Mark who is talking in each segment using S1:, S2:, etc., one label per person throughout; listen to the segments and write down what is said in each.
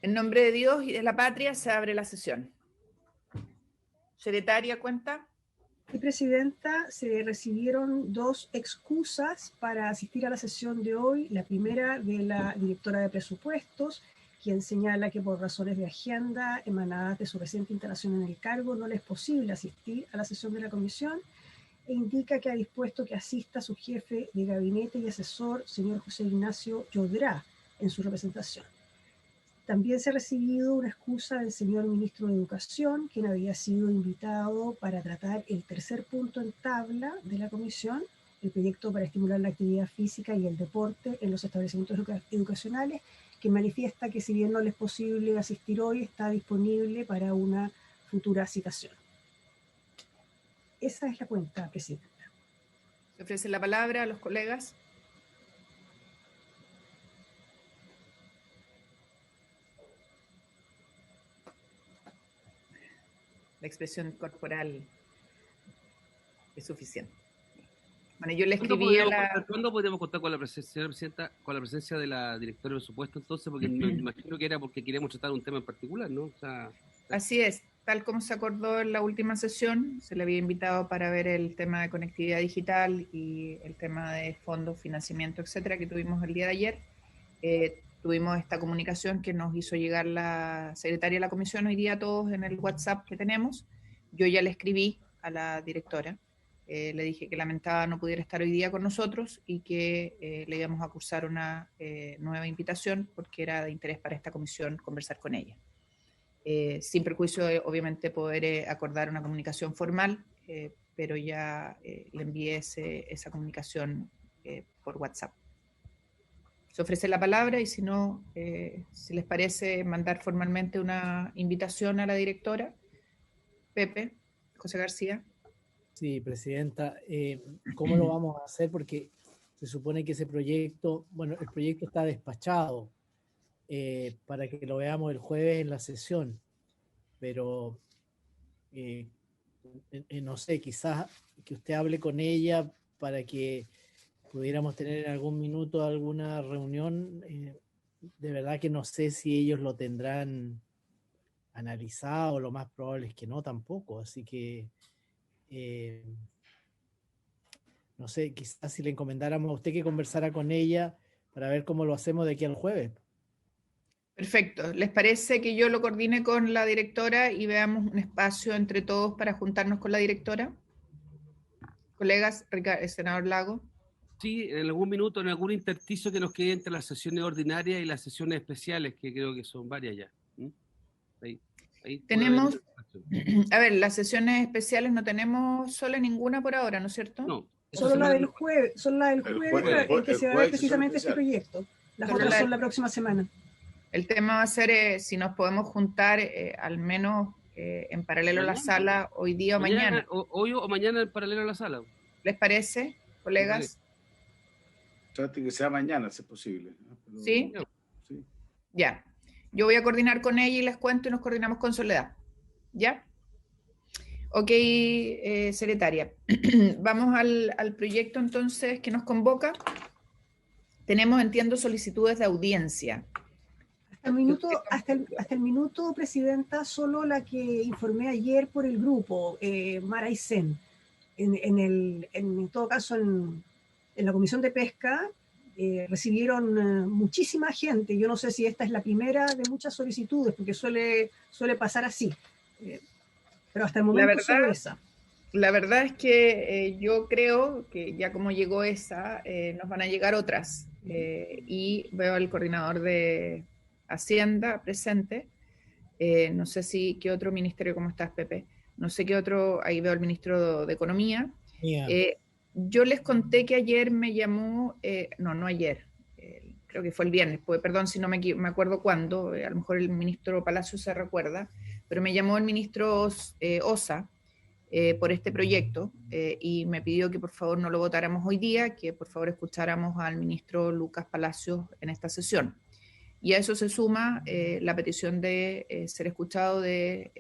S1: En nombre de Dios y de la patria se abre la sesión. Secretaria, ¿cuenta?
S2: Sí, Presidenta, se recibieron 2 excusas para asistir a la sesión de hoy. La primera de la directora de presupuestos, quien señala que por razones de agenda emanadas de su reciente instalación en el cargo no le es posible asistir a la sesión de la comisión e indica que ha dispuesto que asista su jefe de gabinete y asesor, señor José Ignacio Llodrá, en su representación. También se ha recibido una excusa del señor ministro de Educación, quien había sido invitado para tratar el tercer punto en tabla de la comisión, el proyecto para estimular la actividad física y el deporte en los establecimientos educacionales, que manifiesta que si bien no le es posible asistir hoy, está disponible para una futura citación. Esa es la cuenta, Presidenta.
S1: Se ofrece la palabra a los colegas. La expresión corporal es suficiente. Bueno, yo le escribí a la...
S3: ¿Cuándo podríamos contar con la presencia, presidenta, con la presencia de la directora de presupuesto entonces? Porque me imagino que era porque queríamos tratar un tema en particular, ¿no? O sea,
S1: Así es, tal como se acordó en la última sesión, se le había invitado para ver el tema de conectividad digital y el tema de fondos, financiamiento, etcétera, que tuvimos el día de ayer. Tuvimos esta comunicación que nos hizo llegar la secretaria de la comisión hoy día a todos en el WhatsApp que tenemos. Yo ya le escribí a la directora, le dije que lamentaba no pudiera estar hoy día con nosotros y que le íbamos a cursar una nueva invitación porque era de interés para esta comisión conversar con ella. Sin perjuicio de, obviamente, poder acordar una comunicación formal, pero ya le envié esa comunicación por WhatsApp. Se ofrece la palabra y si no, si les parece mandar formalmente una invitación a la directora. Pepe, José García.
S4: Sí, Presidenta, ¿cómo lo vamos a hacer? Porque se supone que ese proyecto, bueno, el proyecto está despachado para que lo veamos el jueves en la sesión, pero no sé, quizás que usted hable con ella para que pudiéramos tener en algún minuto alguna reunión. De verdad que no sé si ellos lo tendrán analizado, lo más probable es que no tampoco, así que no sé, quizás si le encomendáramos a usted que conversara con ella para ver cómo lo hacemos de aquí al jueves.
S1: Perfecto. ¿Les parece que yo lo coordine con la directora y veamos un espacio entre todos para juntarnos con la directora? Colegas, senador Lago.
S3: sí, en algún minuto, en algún intersticio que nos quede entre las sesiones ordinarias y las sesiones especiales, que creo que son varias ya. Ahí
S1: tenemos, a ver, las sesiones especiales no tenemos sola ninguna por ahora, ¿no es cierto?
S3: No.
S2: Solo la del jueves, en que se va a ver precisamente este proyecto. Las otras son la próxima semana.
S1: El tema va a ser si nos podemos juntar al menos en paralelo a la sala hoy día o mañana.
S3: Hoy o mañana en paralelo a la sala.
S1: ¿Les parece, colegas?
S5: Trate que sea mañana, si es posible. Pero,
S1: ¿Sí?
S5: Sí.
S1: Ya. Yo voy a coordinar con ella y les cuento y nos coordinamos con Soledad. ¿Ya? Ok, secretaria. Vamos al proyecto entonces que nos convoca. Tenemos, entiendo, solicitudes de audiencia.
S2: Hasta el minuto, Presidenta, solo la que informé ayer por el grupo, Mara Aysén. En todo caso, en la Comisión de Pesca recibieron muchísima gente. Yo no sé si esta es la primera de muchas solicitudes, porque suele pasar así. Pero hasta el momento solo esa.
S1: La verdad es que yo creo que ya como llegó esa, nos van a llegar otras. Y veo al coordinador de Hacienda presente. No sé si qué otro ministerio, ¿cómo estás, Pepe? No sé qué otro, ahí veo al ministro de Economía. Yo les conté que ayer me llamó, no ayer, creo que fue el viernes, pues, perdón si no me acuerdo cuándo, a lo mejor el ministro Palacio se recuerda, pero me llamó el ministro Osa por este proyecto y me pidió que por favor no lo votáramos hoy día, que por favor escucháramos al ministro Lucas Palacios en esta sesión. Y a eso se suma la petición de ser escuchado del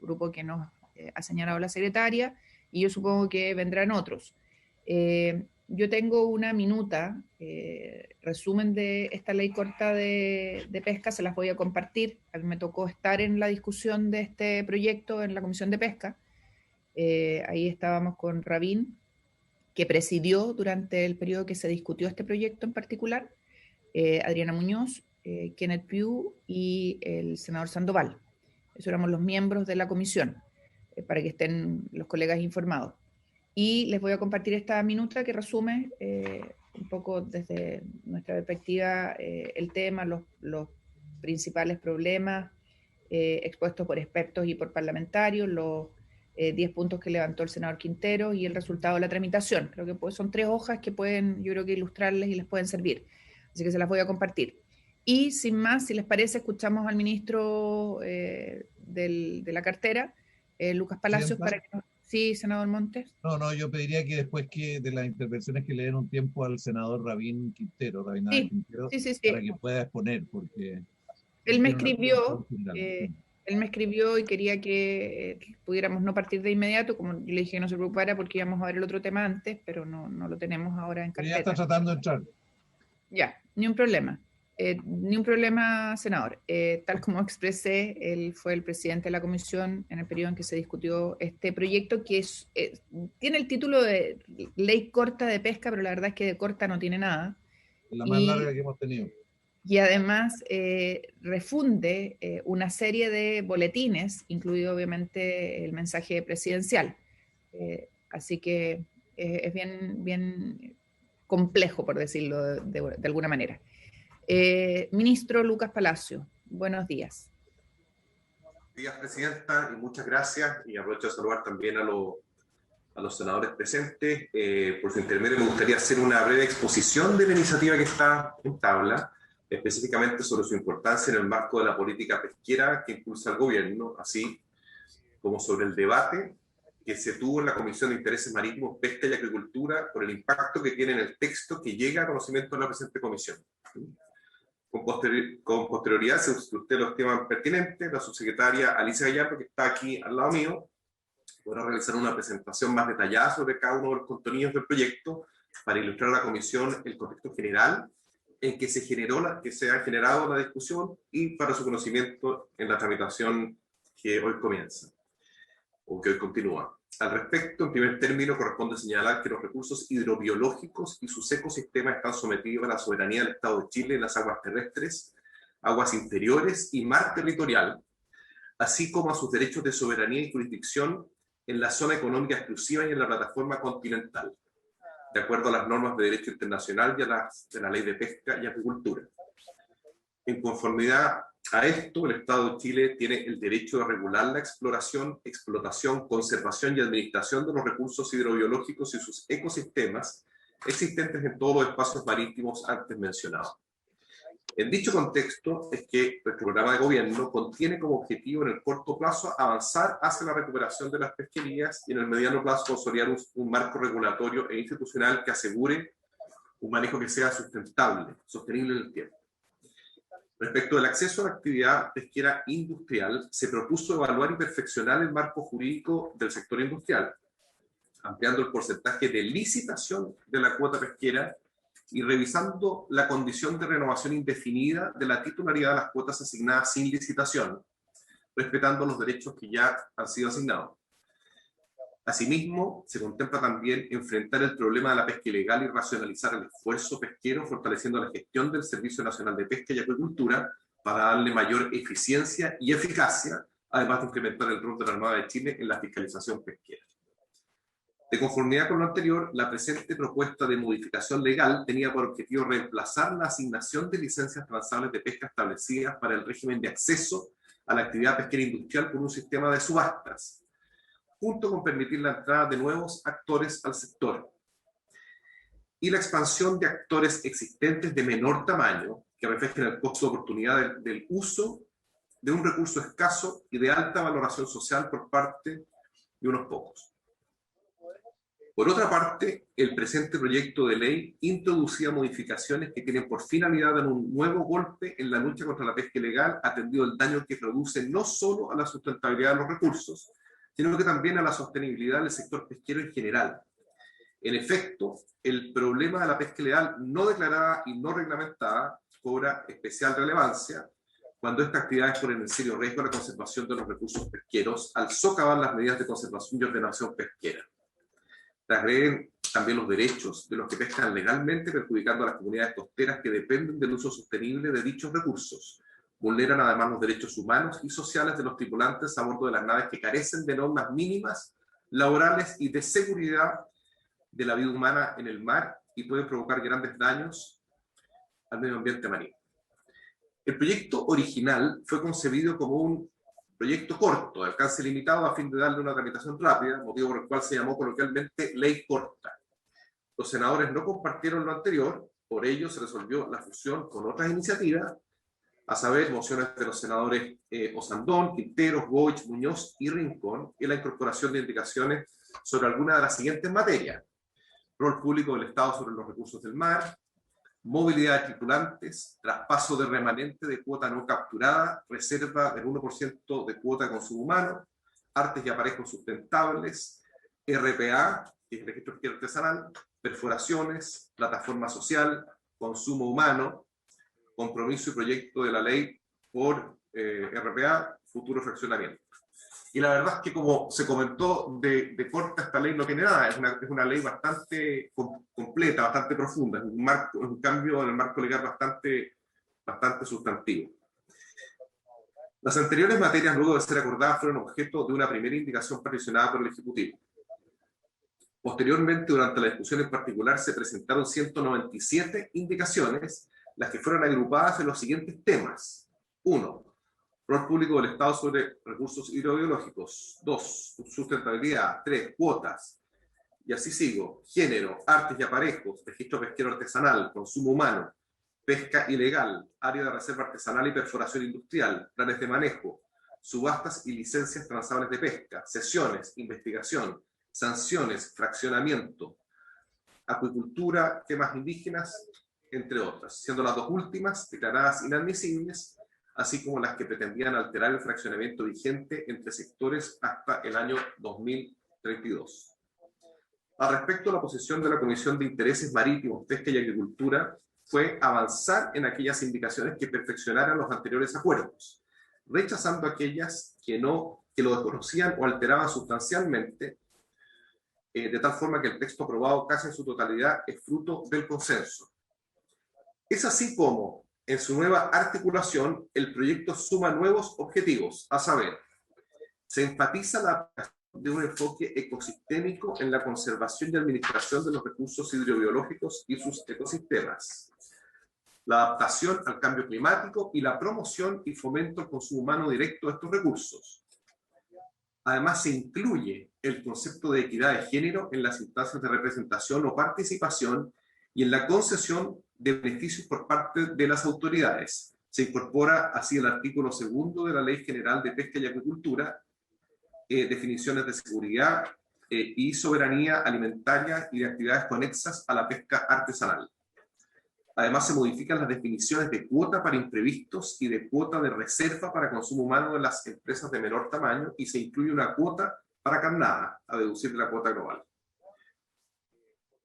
S1: grupo que nos ha señalado la secretaria, y yo supongo que vendrán otros. yo tengo una minuta, resumen de esta ley corta de pesca, se las voy a compartir. A mí me tocó estar en la discusión de este proyecto en la Comisión de Pesca. Ahí estábamos con Rabín, que presidió durante el periodo que se discutió este proyecto en particular, Adriana Muñoz, Kenneth Pugh y el senador Sandoval. Esos éramos los miembros de la comisión, para que estén los colegas informados. Y les voy a compartir esta minuta que resume un poco desde nuestra perspectiva el tema, los principales problemas expuestos por expertos y por parlamentarios, los 10 puntos que levantó el senador Quintero y el resultado de la tramitación. Creo que son 3 hojas que pueden, yo creo que ilustrarles y les pueden servir. Así que se las voy a compartir. Y sin más, si les parece, escuchamos al ministro de la cartera, Lucas Palacios, para que nos... Sí, senador Montes.
S6: No, yo pediría que después de las intervenciones que le den un tiempo al senador Rabín Quintero, Quintero, para que pueda exponer, porque...
S1: Él me escribió y quería que pudiéramos no partir de inmediato, como yo le dije que no se preocupara porque íbamos a ver el otro tema antes, pero no lo tenemos ahora en carpeta.
S6: Ya está tratando de entrar.
S1: Ya, ni un problema. Ni un problema, senador. Tal como expresé, él fue el presidente de la comisión en el periodo en que se discutió este proyecto, que tiene el título de Ley Corta de Pesca, pero la verdad es que de corta no tiene nada.
S6: La más larga que hemos tenido.
S1: Y además refunde una serie de boletines, incluido obviamente el mensaje presidencial. Así que es bien complejo, por decirlo de alguna manera. Ministro Lucas Palacio, buenos días.
S7: Buenos días, Presidenta, y muchas gracias. Y aprovecho de saludar también a los senadores presentes. Por su intermedio me gustaría hacer una breve exposición de la iniciativa que está en tabla, específicamente sobre su importancia en el marco de la política pesquera que impulsa el gobierno, así como sobre el debate que se tuvo en la Comisión de Intereses Marítimos, Pesca y Agricultura por el impacto que tiene en el texto que llega a conocimiento de la presente comisión. Con posterioridad se discuten los temas pertinentes. La subsecretaria Alicia Gallardo, que está aquí al lado mío, podrá realizar una presentación más detallada sobre cada uno de los contenidos del proyecto para ilustrar a la comisión el contexto general en que se ha generado la discusión y para su conocimiento en la tramitación que hoy comienza o que hoy continúa. Al respecto, en primer término, corresponde señalar que los recursos hidrobiológicos y sus ecosistemas están sometidos a la soberanía del Estado de Chile en las aguas terrestres, aguas interiores y mar territorial, así como a sus derechos de soberanía y jurisdicción en la zona económica exclusiva y en la plataforma continental, de acuerdo a las normas de derecho internacional y a las de la Ley de Pesca y Agricultura. En conformidad a esto, el Estado de Chile tiene el derecho de regular la exploración, explotación, conservación y administración de los recursos hidrobiológicos y sus ecosistemas existentes en todos los espacios marítimos antes mencionados. En dicho contexto es que nuestro programa de gobierno contiene como objetivo en el corto plazo avanzar hacia la recuperación de las pesquerías y en el mediano plazo consolidar un marco regulatorio e institucional que asegure un manejo que sea sustentable, sostenible en el tiempo. Respecto del acceso a la actividad pesquera industrial, se propuso evaluar y perfeccionar el marco jurídico del sector industrial, ampliando el porcentaje de licitación de la cuota pesquera y revisando la condición de renovación indefinida de la titularidad de las cuotas asignadas sin licitación, respetando los derechos que ya han sido asignados. Asimismo, se contempla también enfrentar el problema de la pesca ilegal y racionalizar el esfuerzo pesquero, fortaleciendo la gestión del Servicio Nacional de Pesca y Acuicultura para darle mayor eficiencia y eficacia, además de incrementar el rol de la Armada de Chile en la fiscalización pesquera. De conformidad con lo anterior, la presente propuesta de modificación legal tenía por objetivo reemplazar la asignación de licencias transables de pesca establecidas para el régimen de acceso a la actividad pesquera industrial por un sistema de subastas, junto con permitir la entrada de nuevos actores al sector y la expansión de actores existentes de menor tamaño que reflejen el costo de oportunidad del uso de un recurso escaso y de alta valoración social por parte de unos pocos. Por otra parte, el presente proyecto de ley introducía modificaciones que tienen por finalidad dar un nuevo golpe en la lucha contra la pesca ilegal, atendido el daño que produce no solo a la sustentabilidad de los recursos, sino que también a la sostenibilidad del sector pesquero en general. En efecto, el problema de la pesca ilegal no declarada y no reglamentada cobra especial relevancia cuando estas actividades ponen en serio riesgo la conservación de los recursos pesqueros al socavar las medidas de conservación y ordenación pesquera. Transgreden también los derechos de los que pescan legalmente, perjudicando a las comunidades costeras que dependen del uso sostenible de dichos recursos. Vulneran además los derechos humanos y sociales de los tripulantes a bordo de las naves que carecen de normas mínimas laborales y de seguridad de la vida humana en el mar y pueden provocar grandes daños al medio ambiente marino. El proyecto original fue concebido como un proyecto corto, de alcance limitado, a fin de darle una tramitación rápida, motivo por el cual se llamó coloquialmente ley corta. Los senadores no compartieron lo anterior, por ello se resolvió la fusión con otras iniciativas, a saber, mociones de los senadores Osandón, Quinteros, Goich, Muñoz y Rincón, y la incorporación de indicaciones sobre algunas de las siguientes materias: rol público del Estado sobre los recursos del mar, movilidad de tripulantes, traspaso de remanente de cuota no capturada, reserva del 1% de cuota de consumo humano, artes y aparejos sustentables, RPA, que es el registro pesquero artesanal, perforaciones, plataforma social, consumo humano, compromiso y proyecto de la ley por RPA, futuro fraccionamiento. Y la verdad es que, como se comentó, de corta esta ley no tiene nada, es una ley bastante completa, bastante profunda, es un cambio en el marco legal bastante sustantivo. Las anteriores materias, luego de ser acordadas, fueron objeto de una primera indicación peticionada por el Ejecutivo. Posteriormente, durante la discusión en particular, se presentaron 197 indicaciones, las que fueron agrupadas en los siguientes temas. 1. Rol público del Estado sobre recursos hidrobiológicos. 2. Sustentabilidad. 3. Cuotas. Y así sigo. Género, artes y aparejos, registro pesquero artesanal, consumo humano, pesca ilegal, área de reserva artesanal y perforación industrial, planes de manejo, subastas y licencias transables de pesca, sesiones, investigación, sanciones, fraccionamiento, acuicultura, temas indígenas, entre otras, siendo las dos últimas declaradas inadmisibles, así como las que pretendían alterar el fraccionamiento vigente entre sectores hasta el año 2032. Al respecto, la posición de la Comisión de Intereses Marítimos, Pesca y Agricultura fue avanzar en aquellas indicaciones que perfeccionaran los anteriores acuerdos, rechazando aquellas que lo desconocían o alteraban sustancialmente, de tal forma que el texto aprobado casi en su totalidad es fruto del consenso. Es así como, en su nueva articulación, el proyecto suma nuevos objetivos, a saber, se enfatiza la aplicación de un enfoque ecosistémico en la conservación y administración de los recursos hidrobiológicos y sus ecosistemas, la adaptación al cambio climático y la promoción y fomento al consumo humano directo de estos recursos. Además, se incluye el concepto de equidad de género en las instancias de representación o participación y en la concesión de beneficios por parte de las autoridades. Se incorpora así el artículo 2 de la Ley General de Pesca y Acuicultura, definiciones de seguridad y soberanía alimentaria y de actividades conexas a la pesca artesanal. Además, se modifican las definiciones de cuota para imprevistos y de cuota de reserva para consumo humano de las empresas de menor tamaño y se incluye una cuota para carnada, a deducir de la cuota global.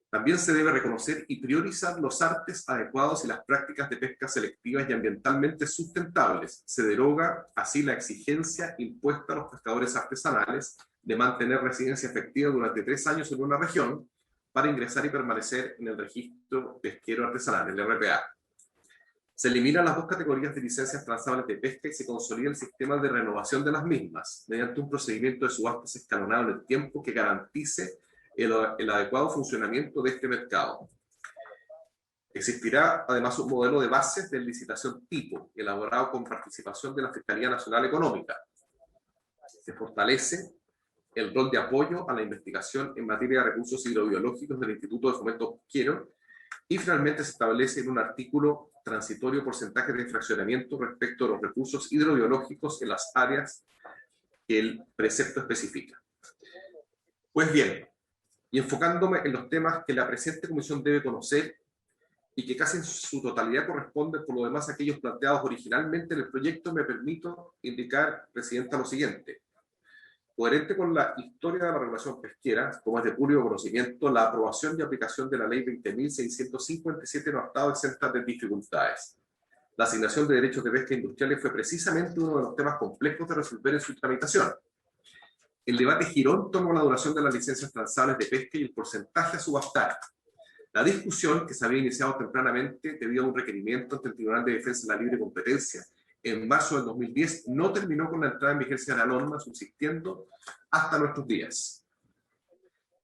S7: También se debe reconocer y priorizar los artes adecuados y las prácticas de pesca selectivas y ambientalmente sustentables. Se deroga así la exigencia impuesta a los pescadores artesanales de mantener residencia efectiva durante 3 años en una región para ingresar y permanecer en el registro pesquero artesanal, el RPA. Se eliminan las 2 categorías de licencias transables de pesca y se consolida el sistema de renovación de las mismas mediante un procedimiento de subastas escalonado en el tiempo que garantice el adecuado funcionamiento de este mercado. Existirá además un modelo de bases de licitación tipo, elaborado con participación de la Fiscalía Nacional Económica. Se fortalece el rol de apoyo a la investigación en materia de recursos hidrobiológicos del Instituto de Fomento Pesquero y finalmente se establece en un artículo transitorio porcentaje de fraccionamiento respecto a los recursos hidrobiológicos en las áreas que el precepto especifica. Pues bien, y enfocándome en los temas que la presente comisión debe conocer y que casi en su totalidad corresponden por lo demás a aquellos planteados originalmente en el proyecto, me permito indicar, Presidenta, lo siguiente. Coherente con la historia de la regulación pesquera, como es de público conocimiento, la aprobación y aplicación de la Ley 20.657 no ha estado exenta de dificultades. La asignación de derechos de pesca industriales fue precisamente uno de los temas complejos de resolver en su tramitación. El debate giró en torno a la duración de las licencias transables de pesca y el porcentaje a subastar. La discusión, que se había iniciado tempranamente debido a un requerimiento ante el Tribunal de Defensa de la Libre Competencia en marzo del 2010, no terminó con la entrada en vigencia de la norma, subsistiendo hasta nuestros días.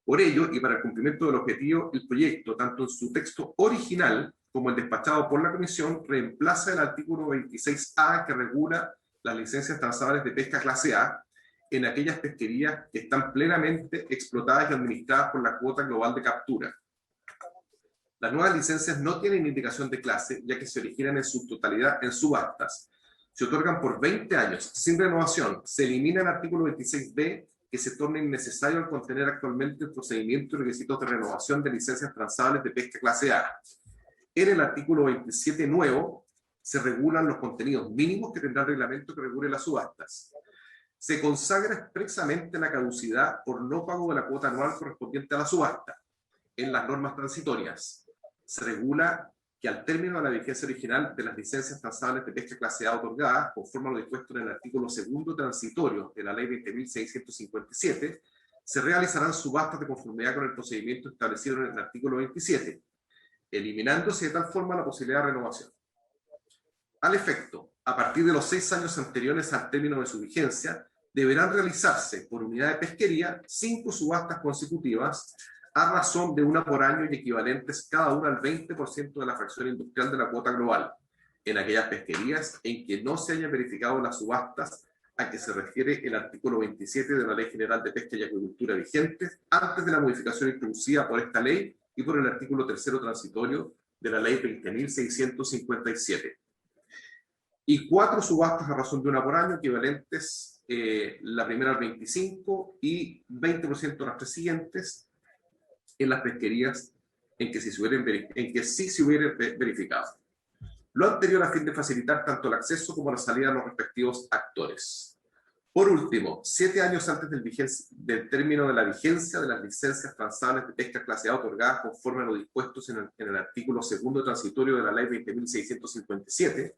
S7: Por ello, y para el cumplimiento del objetivo, el proyecto, tanto en su texto original como el despachado por la Comisión, reemplaza el artículo 26A que regula las licencias transables de pesca clase A en aquellas pesquerías que están plenamente explotadas y administradas por la cuota global de captura. Las nuevas licencias no tienen indicación de clase, ya que se originan en su totalidad en subastas. Se otorgan por 20 años, sin renovación. Se elimina el artículo 26B, que se torna innecesario al contener actualmente el procedimiento y requisitos de renovación de licencias transables de pesca clase A. En el artículo 27 nuevo, se regulan los contenidos mínimos que tendrá el reglamento que regule las subastas. Se consagra expresamente la caducidad por no pago de la cuota anual correspondiente a la subasta. En las normas transitorias, se regula que al término de la vigencia original de las licencias transables de pesca clase A otorgadas, conforme a lo dispuesto en el artículo 2 transitorio de la Ley 20.657, se realizarán subastas de conformidad con el procedimiento establecido en el artículo 27, eliminándose de tal forma la posibilidad de renovación. Al efecto, a partir de los 6 años anteriores al término de su vigencia, deberán realizarse por unidad de pesquería 5 subastas consecutivas a razón de una por año y equivalentes cada una al 20% de la fracción industrial de la cuota global, en aquellas pesquerías en que no se hayan verificado las subastas a que se refiere el artículo 27 de la Ley General de Pesca y Acuicultura vigente, antes de la modificación introducida por esta ley y por el artículo 3 transitorio de la Ley 20.657. Y 4 subastas a razón de una por año, equivalentes la primera al 25% y 20% de las 3 siguientes, en las pesquerías en que sí se hubiera verificado. Lo anterior a fin de facilitar tanto el acceso como la salida de los respectivos actores. Por último, 7 años antes del término de la vigencia de las licencias transables de pesca clase A otorgadas conforme a lo dispuesto en el artículo 2 transitorio de la Ley 20.657,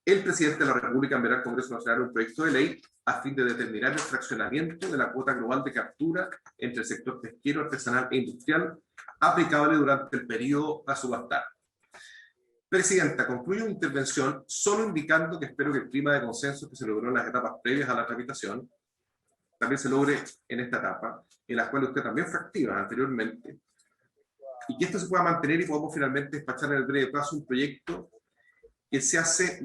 S7: el presidente de la República enviará al Congreso Nacional un proyecto de ley a fin de determinar el fraccionamiento de la cuota global de captura entre el sector pesquero, artesanal e industrial aplicable durante el periodo a subastar. Presidenta, concluyo mi intervención solo indicando que espero que el clima de consenso que se logró en las etapas previas a la tramitación también se logre en esta etapa, en la cual usted también fue activa anteriormente, y que esto se pueda mantener y podamos finalmente despachar en el breve plazo un proyecto que se hace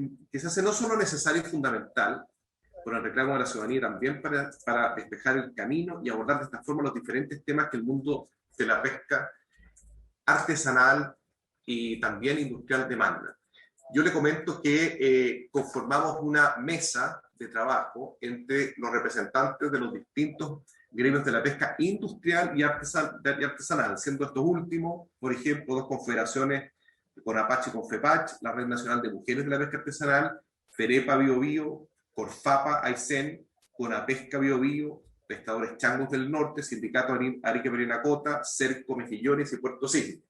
S7: no solo necesario y fundamental por el reclamo de la ciudadanía, también para despejar el camino y abordar de esta forma los diferentes temas que el mundo de la pesca artesanal y también industrial demanda. Yo le comento que conformamos una mesa de trabajo entre los representantes de los distintos gremios de la pesca industrial y artesanal, siendo estos últimos, por ejemplo, 2 confederaciones, CONAPACH y CONFEPACH, la Red Nacional de Mujeres de la Pesca Artesanal, FEREPA Bio Bio, CORFAPA AICEN, CONAPESCA Bio Bio, Pescadores Changos del Norte, Sindicato Arique Parinacota, Cerco Mejillones y Puerto Cisne.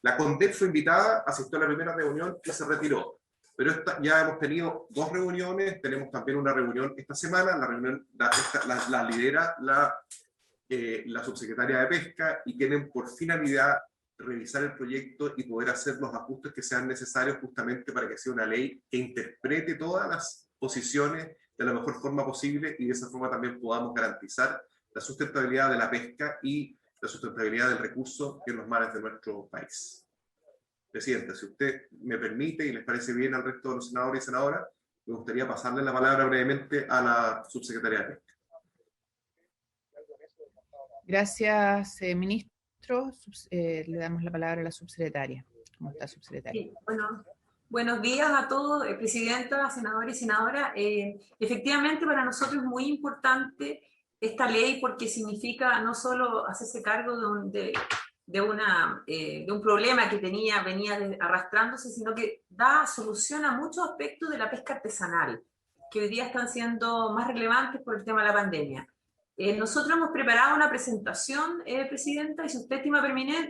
S7: La CONDEP fue invitada, asistió a la primera reunión y se retiró. Pero ya hemos tenido 2 reuniones, tenemos también una reunión esta semana, la reunión la lidera la subsecretaria de Pesca y tienen por finalidad revisar el proyecto y poder hacer los ajustes que sean necesarios justamente para que sea una ley que interprete todas las posiciones de la mejor forma posible y de esa forma también podamos garantizar la sustentabilidad de la pesca y la sustentabilidad del recurso en los mares de nuestro país. Presidenta, si usted me permite y les parece bien al resto de los senadores y senadoras, me gustaría pasarle la palabra brevemente a la subsecretaria de Pesca.
S1: Gracias, ministro. Le damos la palabra a la subsecretaria. ¿Cómo está, subsecretaria?
S8: Sí, bueno, buenos días a todos, presidenta, senadores y senadoras. Efectivamente, para nosotros es muy importante esta ley porque significa no solo hacerse cargo de un problema que venía arrastrándose, sino que da solución a muchos aspectos de la pesca artesanal, que hoy día están siendo más relevantes por el tema de la pandemia. Nosotros hemos preparado una presentación, Presidenta, y si usted estima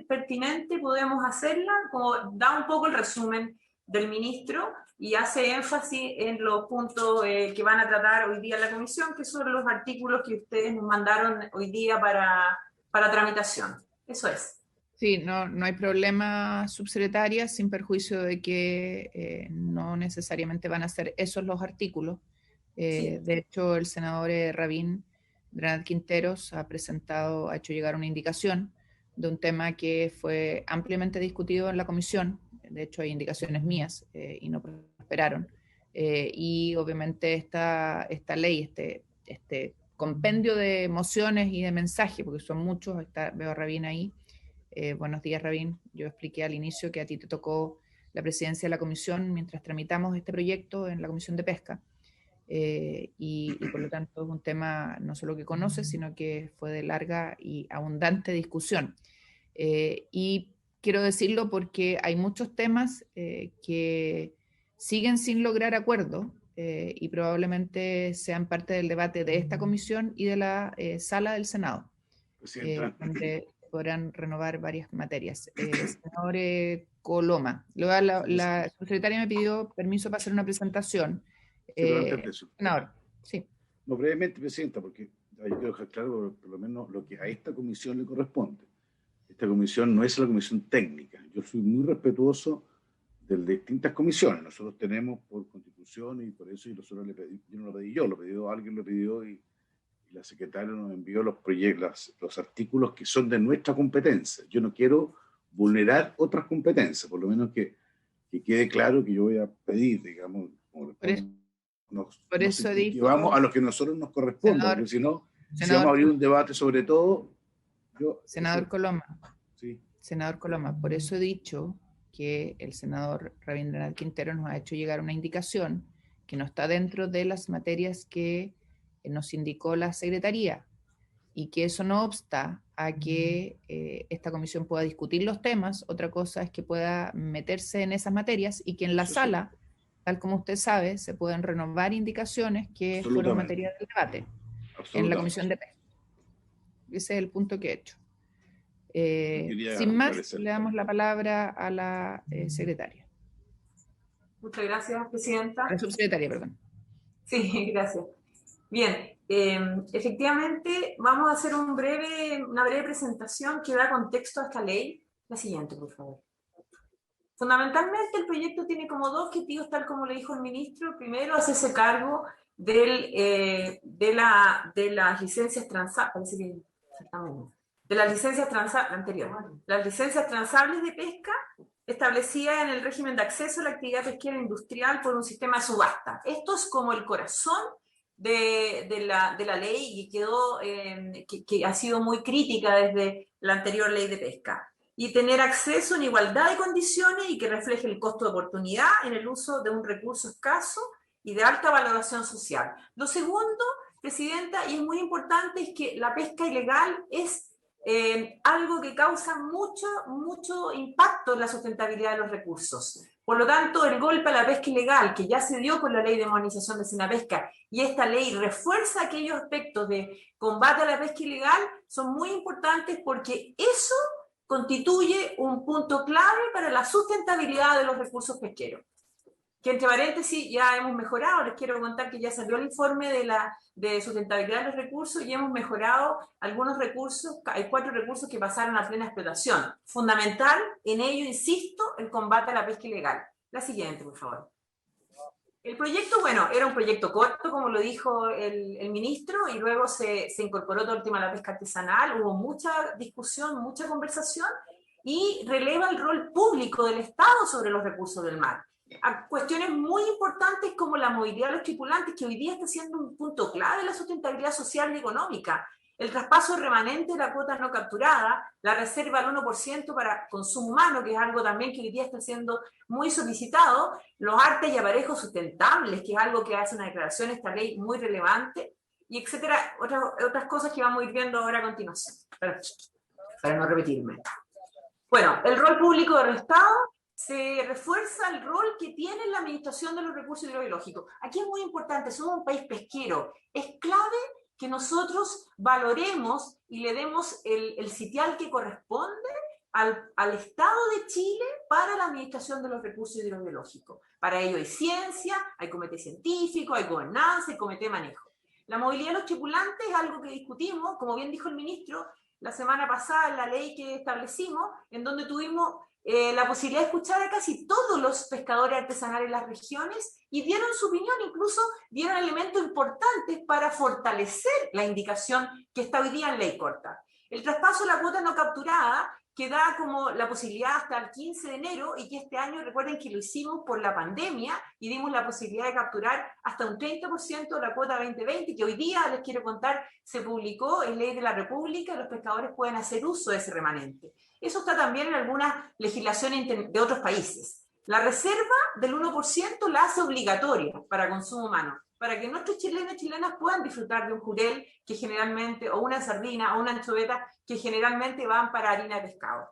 S8: pertinente, podemos hacerla, como da un poco el resumen del ministro y hace énfasis en los puntos que van a tratar hoy día en la comisión, que son los artículos que ustedes nos mandaron hoy día para tramitación. Eso es.
S1: Sí, no hay problema, subsecretaria, sin perjuicio de que no necesariamente van a ser esos los artículos. Sí. De hecho, el senador Rabín Dranat Quinteros ha hecho llegar una indicación de un tema que fue ampliamente discutido en la comisión. De hecho, hay indicaciones mías y no prosperaron. Y obviamente esta ley, este compendio de mociones y de mensajes, porque son muchos, veo a Rabín ahí. Buenos días, Rabín. Yo expliqué al inicio que a ti te tocó la presidencia de la comisión mientras tramitamos este proyecto en la Comisión de Pesca. Y por lo tanto es un tema no solo que conoces, sino que fue de larga y abundante discusión. Y quiero decirlo porque hay muchos temas que siguen sin lograr acuerdo y probablemente sean parte del debate de esta comisión y de la sala del Senado, donde podrán renovar varias materias. Senador Coloma, la secretaria me pidió permiso para hacer una presentación.
S5: Senador, sí. No, brevemente, Presidenta, porque yo quiero dejar claro por lo menos lo que a esta comisión le corresponde. Esta comisión no es la comisión técnica. Yo soy muy respetuoso de distintas comisiones. Nosotros tenemos por constitución y por eso, y nosotros yo no lo pedí yo, alguien lo pidió y la secretaria nos envió los artículos que son de nuestra competencia. Yo no quiero vulnerar otras competencias, por lo menos que quede claro que yo voy a pedir, digamos, por eso digo, vamos a lo que a nosotros nos corresponde, senador, porque si no, si vamos a abrir un debate sobre todo...
S1: Senador Coloma, sí. Senador Coloma, por eso he dicho que el senador Rabín Dranat Quinteros nos ha hecho llegar una indicación que no está dentro de las materias que nos indicó la Secretaría y que eso no obsta a que esta comisión pueda discutir los temas. Otra cosa es que pueda meterse en esas materias y que en la sala... Sí. Tal como usted sabe, se pueden renovar indicaciones que fueron materia del debate en la Comisión de Pesca. Ese es el punto que he hecho. Sin más, le damos la palabra a la secretaria.
S8: Muchas gracias, Presidenta.
S1: A la subsecretaria, perdón.
S8: Sí, gracias. Bien, efectivamente, vamos a hacer una breve presentación que da contexto a esta ley. La siguiente, por favor. Fundamentalmente el proyecto tiene como dos objetivos, tal como le dijo el ministro. Primero, hacerse cargo de las licencias transables de pesca establecidas en el régimen de acceso a la actividad pesquera industrial por un sistema de subasta. Esto es como el corazón de la ley y quedó, que ha sido muy crítica desde la anterior ley de pesca. Y tener acceso en igualdad de condiciones y que refleje el costo de oportunidad en el uso de un recurso escaso y de alta valoración social. Lo segundo, Presidenta, y es muy importante, es que la pesca ilegal es algo que causa mucho impacto en la sustentabilidad de los recursos. Por lo tanto, el golpe a la pesca ilegal, que ya se dio con la ley de modernización de Senapesca, y esta ley refuerza aquellos aspectos de combate a la pesca ilegal, son muy importantes porque eso constituye un punto clave para la sustentabilidad de los recursos pesqueros. Que entre paréntesis ya hemos mejorado, les quiero contar que ya salió el informe de sustentabilidad de los recursos y hemos mejorado algunos recursos, hay 4 recursos que pasaron a plena explotación. Fundamental en ello, insisto, el combate a la pesca ilegal. La siguiente, por favor. El proyecto, bueno, era un proyecto corto, como lo dijo el ministro, y luego se incorporó todo el tema de la pesca artesanal, hubo mucha discusión, mucha conversación, y releva el rol público del Estado sobre los recursos del mar. A cuestiones muy importantes como la movilidad de los tripulantes, que hoy día está siendo un punto clave de la sustentabilidad social y económica. El traspaso remanente de la cuota no capturada, la reserva al 1% para consumo humano, que es algo también que hoy día está siendo muy solicitado, los artes y aparejos sustentables, que es algo que hace una declaración esta ley muy relevante, y etcétera, otras cosas que vamos a ir viendo ahora a continuación, para no repetirme. Bueno, el rol público del Estado, se refuerza el rol que tiene la administración de los recursos hidrobiológicos. Aquí es muy importante, somos un país pesquero, es clave que nosotros valoremos y le demos el sitial que corresponde al Estado de Chile para la administración de los recursos hidrobiológicos. Para ello hay ciencia, hay comité científico, hay gobernanza, hay comité de manejo. La movilidad de los tripulantes es algo que discutimos, como bien dijo el ministro, la semana pasada en la ley que establecimos, en donde tuvimos la posibilidad de escuchar a casi todos los pescadores artesanales en las regiones y dieron su opinión, incluso dieron elementos importantes para fortalecer la indicación que está hoy día en ley corta. El traspaso de la cuota no capturada, que da como la posibilidad hasta el 15 de enero y que este año, recuerden que lo hicimos por la pandemia y dimos la posibilidad de capturar hasta un 30% de la cuota 2020, que hoy día, les quiero contar, se publicó en Ley de la República y los pescadores pueden hacer uso de ese remanente. Eso está también en algunas legislaciones de otros países. La reserva del 1% la hace obligatoria para consumo humano, para que nuestros chilenos y chilenas puedan disfrutar de un jurel que generalmente, o una sardina o una anchoveta que generalmente van para harina de pescado.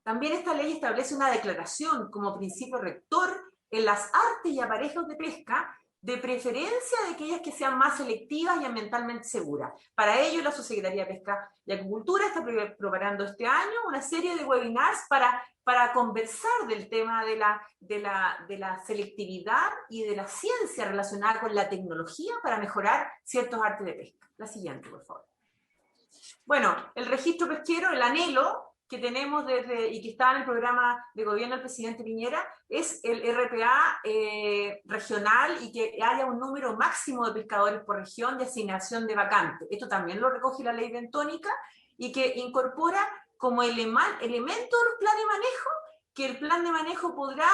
S8: También esta ley establece una declaración como principio rector en las artes y aparejos de pesca, de preferencia de aquellas que sean más selectivas y ambientalmente seguras. Para ello, la Subsecretaría de Pesca y Acuicultura está preparando este año una serie de webinars para conversar del tema de la selectividad y de la ciencia relacionada con la tecnología para mejorar ciertos artes de pesca. La siguiente, por favor. Bueno, el registro pesquero, el anhelo que tenemos y que está en el programa de gobierno del presidente Piñera, es el RPA regional y que haya un número máximo de pescadores por región de asignación de vacantes. Esto también lo recoge la ley bentónica y que incorpora como elemento de los planes de manejo, que el plan de manejo podrá,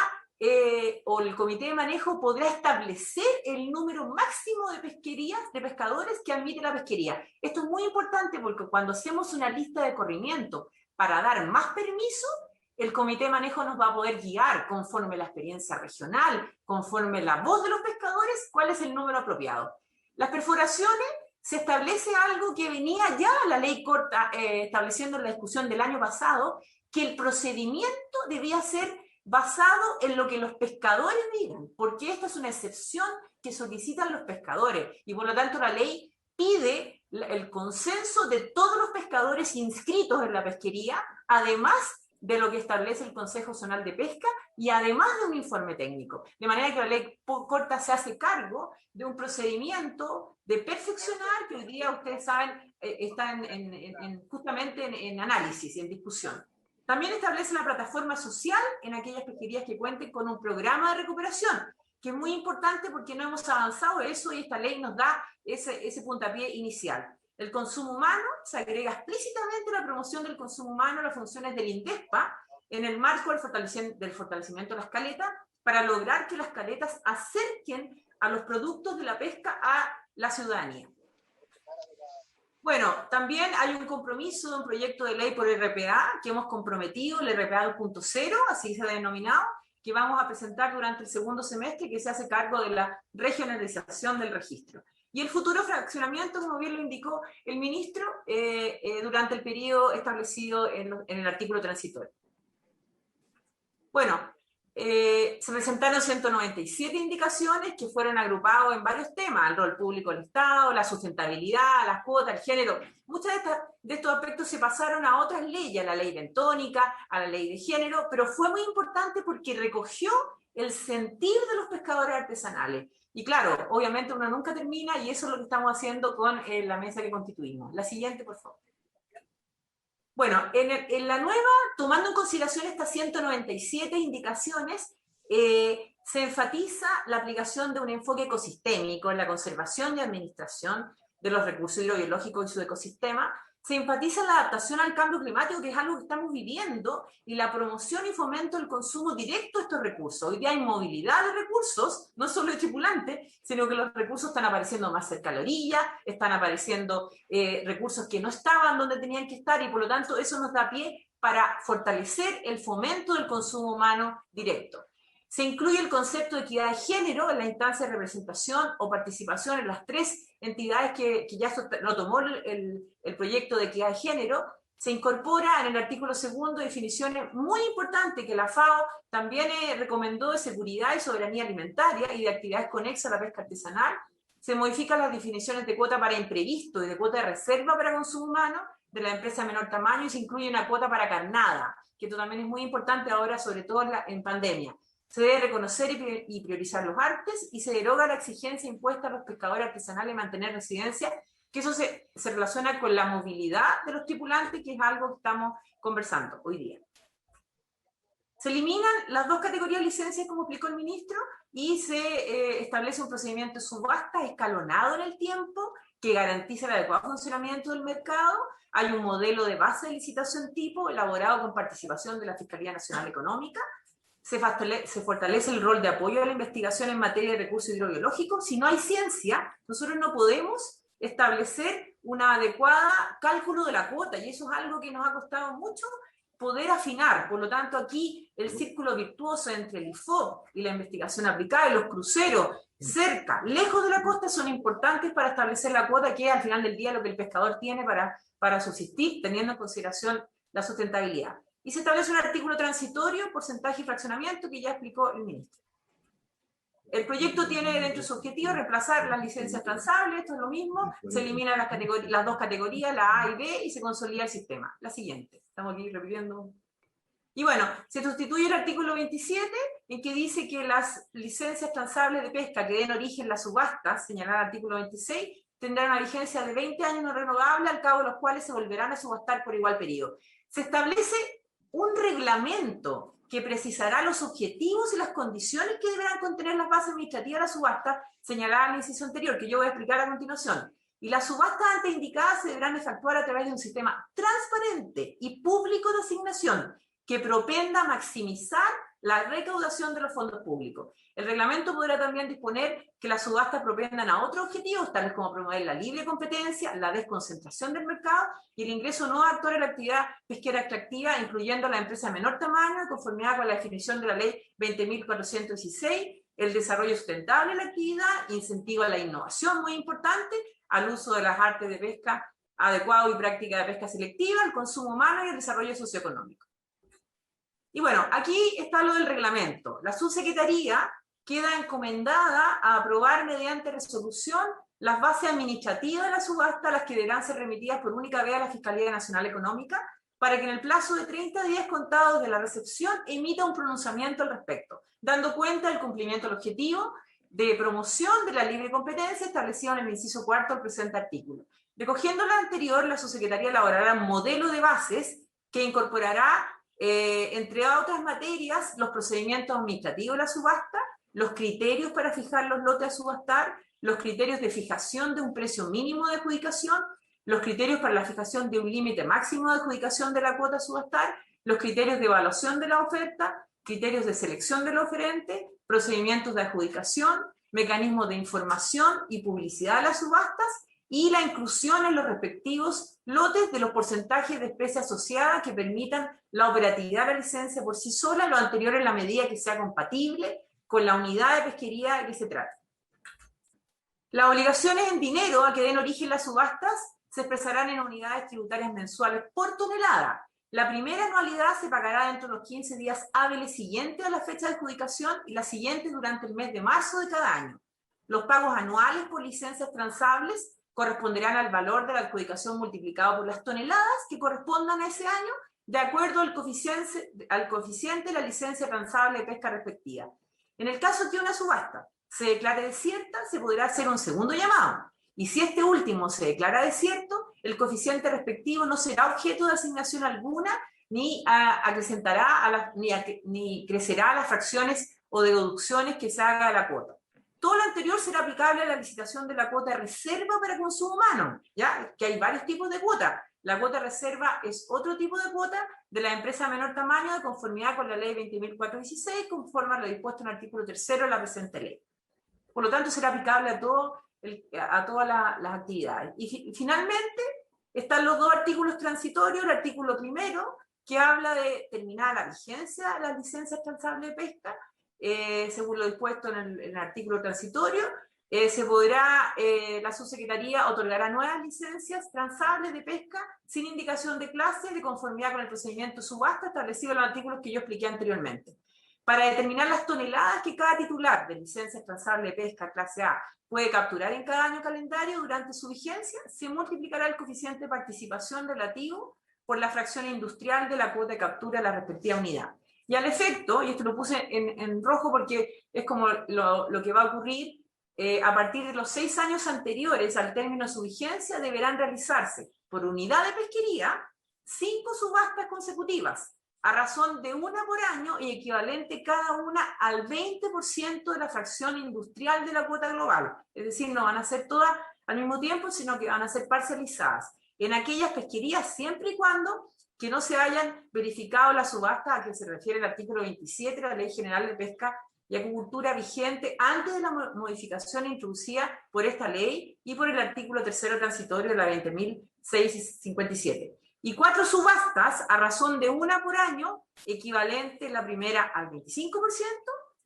S8: o el comité de manejo podrá establecer el número máximo de pescadores que admite la pesquería. Esto es muy importante porque cuando hacemos una lista de corrimiento para dar más permiso, el comité de manejo nos va a poder guiar conforme la experiencia regional, conforme la voz de los pescadores, cuál es el número apropiado. Las perforaciones, se establece algo que venía ya la ley corta estableciendo en la discusión del año pasado, que el procedimiento debía ser basado en lo que los pescadores digan, porque esta es una excepción que solicitan los pescadores y por lo tanto la ley pide el consenso de todos los pescadores inscritos en la pesquería, además de lo que establece el Consejo Zonal de Pesca y además de un informe técnico. De manera que la ley corta se hace cargo de un procedimiento de perfeccionar que hoy día, ustedes saben, está justamente en análisis y en discusión. También establece la plataforma social en aquellas pesquerías que cuenten con un programa de recuperación, que es muy importante porque no hemos avanzado eso y esta ley nos da ese puntapié inicial. El consumo humano, se agrega explícitamente la promoción del consumo humano a las funciones del INDESPA en el marco del fortalecimiento de las caletas para lograr que las caletas acerquen a los productos de la pesca a la ciudadanía. Bueno, también hay un compromiso de un proyecto de ley por RPA que hemos comprometido, el RPA 2.0, así se ha denominado, que vamos a presentar durante el segundo semestre, que se hace cargo de la regionalización del registro. Y el futuro fraccionamiento, como bien lo indicó el ministro, durante el periodo establecido en el artículo transitorio. Bueno, se presentaron 197 indicaciones que fueron agrupados en varios temas: el rol público del Estado, la sustentabilidad, las cuotas, el género. Muchos de estos aspectos se pasaron a otras leyes, a la ley bentónica, a la ley de género, pero fue muy importante porque recogió el sentir de los pescadores artesanales. Y claro, obviamente uno nunca termina y eso es lo que estamos haciendo con la mesa que constituimos. La siguiente, por favor. Bueno, en la nueva, tomando en consideración estas 197 indicaciones, se enfatiza la aplicación de un enfoque ecosistémico en la conservación y administración de los recursos hidrobiológicos y su ecosistema. Se enfatiza la adaptación al cambio climático, que es algo que estamos viviendo, y la promoción y fomento del consumo directo de estos recursos. Hoy día hay movilidad de recursos, no solo de tripulantes, sino que los recursos están apareciendo más cerca a la orilla, están apareciendo recursos que no estaban donde tenían que estar, y por lo tanto eso nos da pie para fortalecer el fomento del consumo humano directo. Se incluye el concepto de equidad de género en la instancia de representación o participación en las tres entidades que ya lo tomó el proyecto de equidad de género. Se incorpora en el artículo 2 definiciones muy importantes que la FAO también recomendó de seguridad y soberanía alimentaria y de actividades conexas a la pesca artesanal. se modifican las definiciones de cuota para imprevisto y de cuota de reserva para consumo humano de la empresa de menor tamaño y se incluye una cuota para carnada, que esto también es muy importante ahora, sobre todo en pandemia. Se debe reconocer y priorizar los artes y se deroga la exigencia impuesta a los pescadores artesanales de mantener residencia, que eso se relaciona con la movilidad de los tripulantes, que es algo que estamos conversando hoy día. Se eliminan las dos categorías de licencias, como explicó el ministro, y se establece un procedimiento de subasta escalonado en el tiempo que garantiza el adecuado funcionamiento del mercado. Hay un modelo de base de licitación tipo elaborado con participación de la Fiscalía Nacional Económica. Se fortalece el rol de apoyo a la investigación en materia de recursos hidrobiológicos. Si no hay ciencia, nosotros no podemos establecer un adecuado cálculo de la cuota, y eso es algo que nos ha costado mucho poder afinar. Por lo tanto, aquí el círculo virtuoso entre el IFOP y la investigación aplicada y los cruceros cerca, lejos de la costa, son importantes para establecer la cuota, que es al final del día lo que el pescador tiene para subsistir, teniendo en consideración la sustentabilidad. Y se establece un artículo transitorio, porcentaje y fraccionamiento, que ya explicó el ministro. El proyecto tiene dentro de su objetivo reemplazar las licencias transables, esto es lo mismo, se eliminan las dos categorías, la A y B, y se consolida el sistema. La siguiente, estamos aquí repitiendo. Y bueno, se sustituye el artículo 27, en que dice que las licencias transables de pesca que den origen a la subasta, señalada el artículo 26, tendrán una vigencia de 20 años no renovable, al cabo de los cuales se volverán a subastar por igual periodo. Se establece un reglamento que precisará los objetivos y las condiciones que deberán contener las bases administrativas de la subasta, señalada en el inciso anterior, que yo voy a explicar a continuación. Y las subastas antes indicadas se deberán efectuar a través de un sistema transparente y público de asignación que propenda a maximizar la recaudación de los fondos públicos. El reglamento podrá también disponer que las subastas propendan a otros objetivos, tales como promover la libre competencia, la desconcentración del mercado y el ingreso no a actores de la actividad pesquera extractiva, incluyendo a la empresa de menor tamaño, de conformidad con la definición de la ley 20.416, el desarrollo sustentable de la actividad, incentivo a la innovación, muy importante, al uso de las artes de pesca adecuado y práctica de pesca selectiva, al consumo humano y el desarrollo socioeconómico. Y bueno, aquí está lo del reglamento. La subsecretaría queda encomendada a aprobar mediante resolución las bases administrativas de la subasta, las que deberán ser remitidas por única vez a la Fiscalía Nacional Económica, para que en el plazo de 30 días contados de la recepción emita un pronunciamiento al respecto, dando cuenta del cumplimiento del objetivo de promoción de la libre competencia establecido en el inciso cuarto del presente artículo. Recogiendo lo anterior, la subsecretaría elaborará un modelo de bases que incorporará, entre otras materias, los procedimientos administrativos de la subasta, los criterios para fijar los lotes a subastar, los criterios de fijación de un precio mínimo de adjudicación, los criterios para la fijación de un límite máximo de adjudicación de la cuota a subastar, los criterios de evaluación de la oferta, criterios de selección del oferente, procedimientos de adjudicación, mecanismos de información y publicidad de las subastas, y la inclusión en los respectivos lotes de los porcentajes de especie asociada que permitan la operatividad de la licencia por sí sola, lo anterior en la medida que sea compatible con la unidad de pesquería de que se trata. Las obligaciones en dinero a que den origen las subastas se expresarán en unidades tributarias mensuales por tonelada. La primera anualidad se pagará dentro de los 15 días hábiles siguientes a la fecha de adjudicación y la siguiente durante el mes de marzo de cada año. Los pagos anuales por licencias transables corresponderán al valor de la adjudicación multiplicado por las toneladas que correspondan a ese año, de acuerdo al coeficiente de la licencia transable de pesca respectiva. En el caso que una subasta se declare desierta, se podrá hacer un segundo llamado, y si este último se declara desierto, el coeficiente respectivo no será objeto de asignación alguna, ni acrecentará ni crecerá a las fracciones o deducciones que se haga de la cuota. Todo lo anterior será aplicable a la licitación de la cuota de reserva para consumo humano, ¿ya? Que hay varios tipos de cuota. La cuota de reserva es otro tipo de cuota de la empresa de menor tamaño de conformidad con la ley 20.416, conforme a lo dispuesto en el artículo 3 de la presente ley. Por lo tanto, será aplicable a todas las actividades. Y finalmente, están los dos artículos transitorios. El artículo primero, que habla de terminar la vigencia de las licencias transables de pesca, según lo dispuesto en el artículo transitorio, la subsecretaría otorgará nuevas licencias transables de pesca sin indicación de clase, de conformidad con el procedimiento subasta establecido en los artículos que yo expliqué anteriormente. para determinar las toneladas que cada titular de licencia transable de pesca clase A puede capturar en cada año calendario durante su vigencia, se multiplicará el coeficiente de participación relativo por la fracción industrial de la cuota de captura de la respectiva unidad. Y al efecto, y esto lo puse en rojo porque es como lo que va a ocurrir, a partir de los 6 años anteriores al término de su vigencia, deberán realizarse por unidad de pesquería 5 subastas consecutivas, a razón de una por año y equivalente cada una al 20% de la fracción industrial de la cuota global. Es decir, no van a ser todas al mismo tiempo, sino que van a ser parcializadas en aquellas pesquerías siempre y cuando que no se hayan verificado las subastas a que se refiere el artículo 27 de la Ley General de Pesca y Acuicultura vigente antes de la modificación introducida por esta ley y por el artículo 3º transitorio de la 20.657. Y 4 subastas a razón de una por año, equivalente la primera al 25%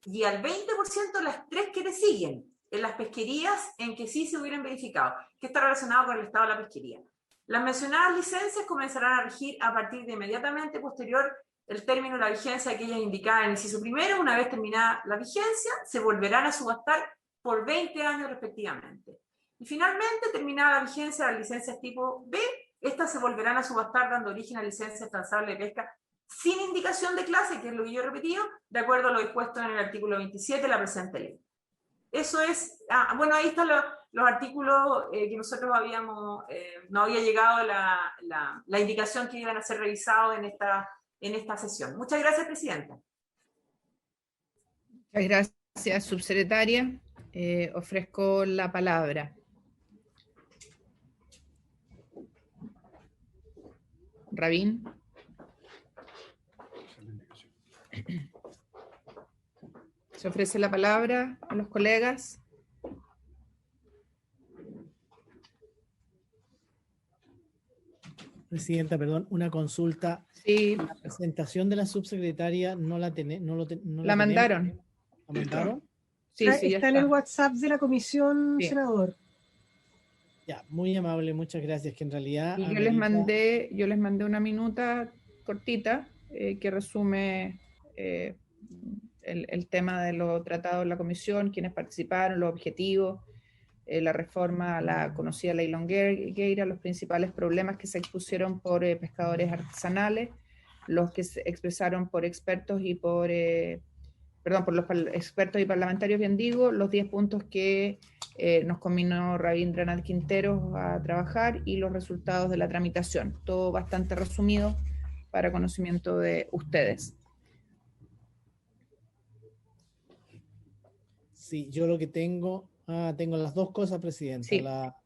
S8: y al 20% las 3 que le siguen, en las pesquerías en que sí se hubieran verificado, que está relacionado con el estado de la pesquería. Las mencionadas licencias comenzarán a regir a partir de inmediatamente posterior el término de la vigencia de aquellas indicadas en el inciso primero. Una vez terminada la vigencia, se volverán a subastar por 20 años respectivamente. Y finalmente, terminada la vigencia de las licencias tipo B, estas se volverán a subastar dando origen a licencias transables de pesca sin indicación de clase, que es lo que yo he repetido, de acuerdo a lo dispuesto en el artículo 27 de la presente ley. Eso es, bueno, ahí están los artículos que nosotros habíamos, no había llegado la indicación que iban a ser revisados en esta sesión. Muchas gracias, Presidenta.
S1: Muchas gracias, subsecretaria. Ofrezco la palabra. Rabín. Se ofrece la palabra a los colegas.
S4: Presidenta, perdón, una consulta.
S1: Sí.
S4: La presentación de la subsecretaria no la
S1: mandaron.
S4: ¿La mandaron?
S2: Sí, está en el WhatsApp de la comisión, sí. Senador.
S4: Ya, muy amable, muchas gracias. Que en realidad
S1: y yo les mandé una minuta cortita que resume el tema de lo tratado en la comisión, quienes participaron, los objetivos, la reforma a la conocida ley Longueira, los principales problemas que se expusieron por pescadores artesanales, los que se expresaron por expertos y por los expertos y parlamentarios, bien digo, los 10 puntos que nos combinó Rabindranath Quintero a trabajar y los resultados de la tramitación. Todo bastante resumido para conocimiento de ustedes.
S4: Sí, yo lo que tengo las dos cosas, Presidenta. Sí. La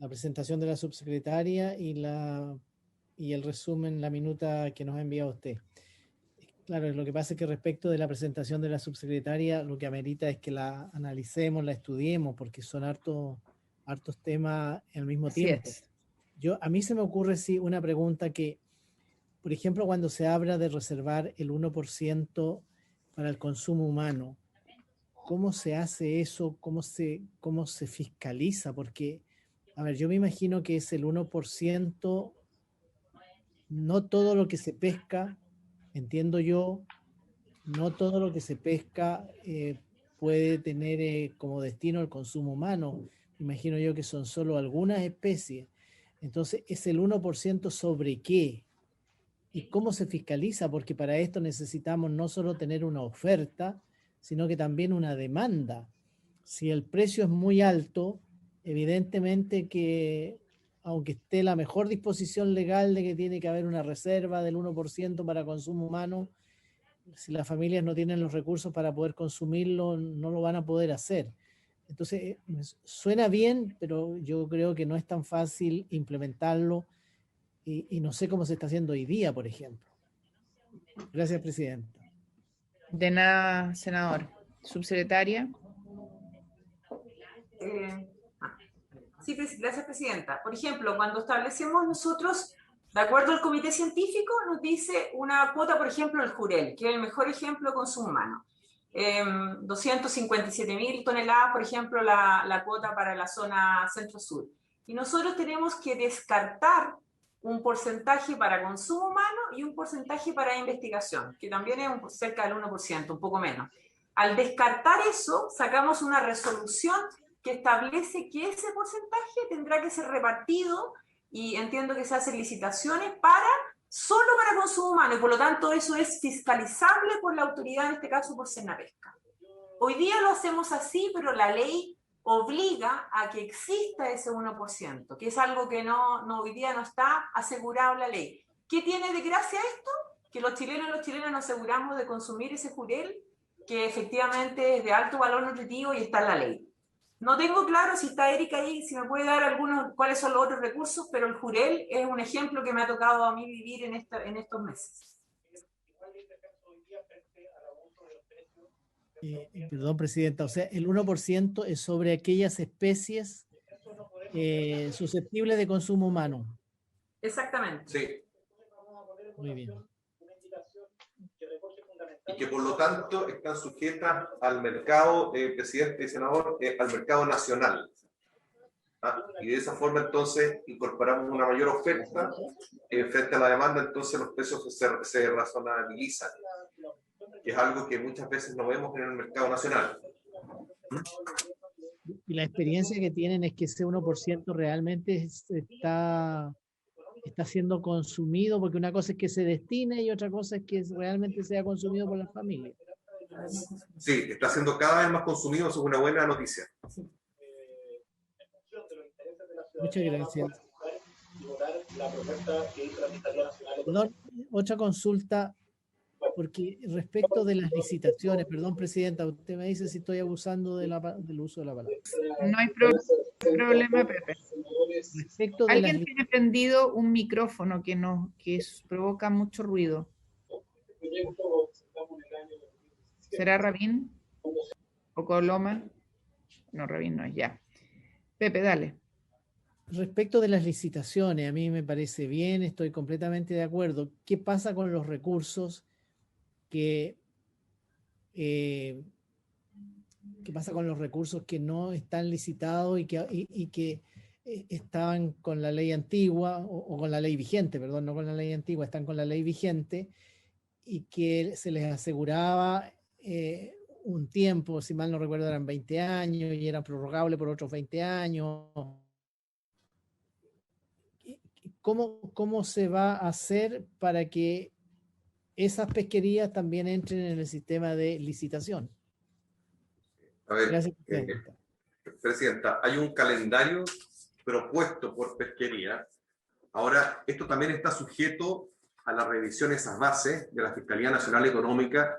S4: presentación de la subsecretaria y el resumen, la minuta que nos ha enviado usted. Claro, lo que pasa es que respecto de la presentación de la subsecretaria, lo que amerita es que la analicemos, la estudiemos, porque son hartos temas al mismo tiempo. A mí se me ocurre, sí, una pregunta que, por ejemplo, cuando se habla de reservar el 1% para el consumo humano, ¿cómo se hace eso? ¿Cómo se fiscaliza? Porque, a ver, yo me imagino que es el 1%, no todo lo que se pesca, entiendo yo, no todo lo que se pesca puede tener como destino el consumo humano. Me imagino yo que son solo algunas especies. Entonces, ¿es el 1% sobre qué? ¿Y cómo se fiscaliza? Porque para esto necesitamos no solo tener una oferta, sino que también una demanda. Si el precio es muy alto, evidentemente que, aunque esté la mejor disposición legal de que tiene que haber una reserva del 1% para consumo humano, si las familias no tienen los recursos para poder consumirlo, no lo van a poder hacer. Entonces, suena bien, pero yo creo que no es tan fácil implementarlo y no sé cómo se está haciendo hoy día, por ejemplo. Gracias, Presidenta.
S1: De nada, senador. Subsecretaria.
S8: Sí, gracias, Presidenta. Por ejemplo, cuando establecemos nosotros, de acuerdo al comité científico, nos dice una cuota, por ejemplo, el jurel, que es el mejor ejemplo de consumo humano. 257.000 toneladas, por ejemplo, la cuota para la zona centro-sur. Y nosotros tenemos que descartar un porcentaje para consumo humano y un porcentaje para investigación, que también es cerca del 1%, un poco menos. Al descartar eso, sacamos una resolución que establece que ese porcentaje tendrá que ser repartido, y entiendo que se hacen licitaciones solo para consumo humano, y por lo tanto eso es fiscalizable por la autoridad, en este caso por Senapesca. Hoy día lo hacemos así, pero la ley obliga a que exista ese 1%, que es algo que hoy día no está asegurado en la ley. ¿Qué tiene de gracia esto? Que los chilenos y las chilenas nos aseguramos de consumir ese jurel, que efectivamente es de alto valor nutritivo y está en la ley. No tengo claro si está Erika ahí, si me puede dar cuáles son los otros recursos, pero el jurel es un ejemplo que me ha tocado a mí vivir en estos meses.
S4: Perdón, Presidenta, o sea, el 1% es sobre aquellas especies susceptibles de consumo humano.
S8: Exactamente.
S7: Sí.
S4: Muy bien.
S7: Y que por lo tanto están sujetas al mercado, presidente y senador, al mercado nacional. Y de esa forma entonces incorporamos una mayor oferta frente a la demanda, entonces los precios se razonabilizan, que es algo que muchas veces no vemos en el mercado nacional.
S4: Y la experiencia que tienen es que ese 1% realmente está siendo consumido, porque una cosa es que se destine y otra cosa es que realmente sea consumido por las familias.
S7: Sí, está siendo cada vez más consumido, eso es una buena noticia.
S4: Muchas gracias. Perdón, otra consulta, porque respecto de las licitaciones, perdón, Presidenta, usted me dice si estoy abusando del uso de la palabra.
S1: No hay problema, Pepe. Alguien tiene prendido un micrófono que provoca mucho ruido. ¿Será Rabín? ¿O Coloma? No, Rabín no es, ya. Pepe, dale.
S4: Respecto de las licitaciones, a mí me parece bien, estoy completamente de acuerdo. ¿Qué pasa con los recursos ¿qué pasa con los recursos que no están licitados y que estaban con la ley antigua o con la ley vigente, perdón, no con la ley antigua, están con la ley vigente y que se les aseguraba un tiempo, si mal no recuerdo eran 20 años y eran prorrogables por otros 20 años? ¿Cómo se va a hacer para que esas pesquerías también entren en el sistema de licitación?
S7: A ver,
S4: gracias,
S7: Presidenta, hay un calendario propuesto por pesquería. Ahora, esto también está sujeto a la revisión, esas bases de la Fiscalía Nacional Económica,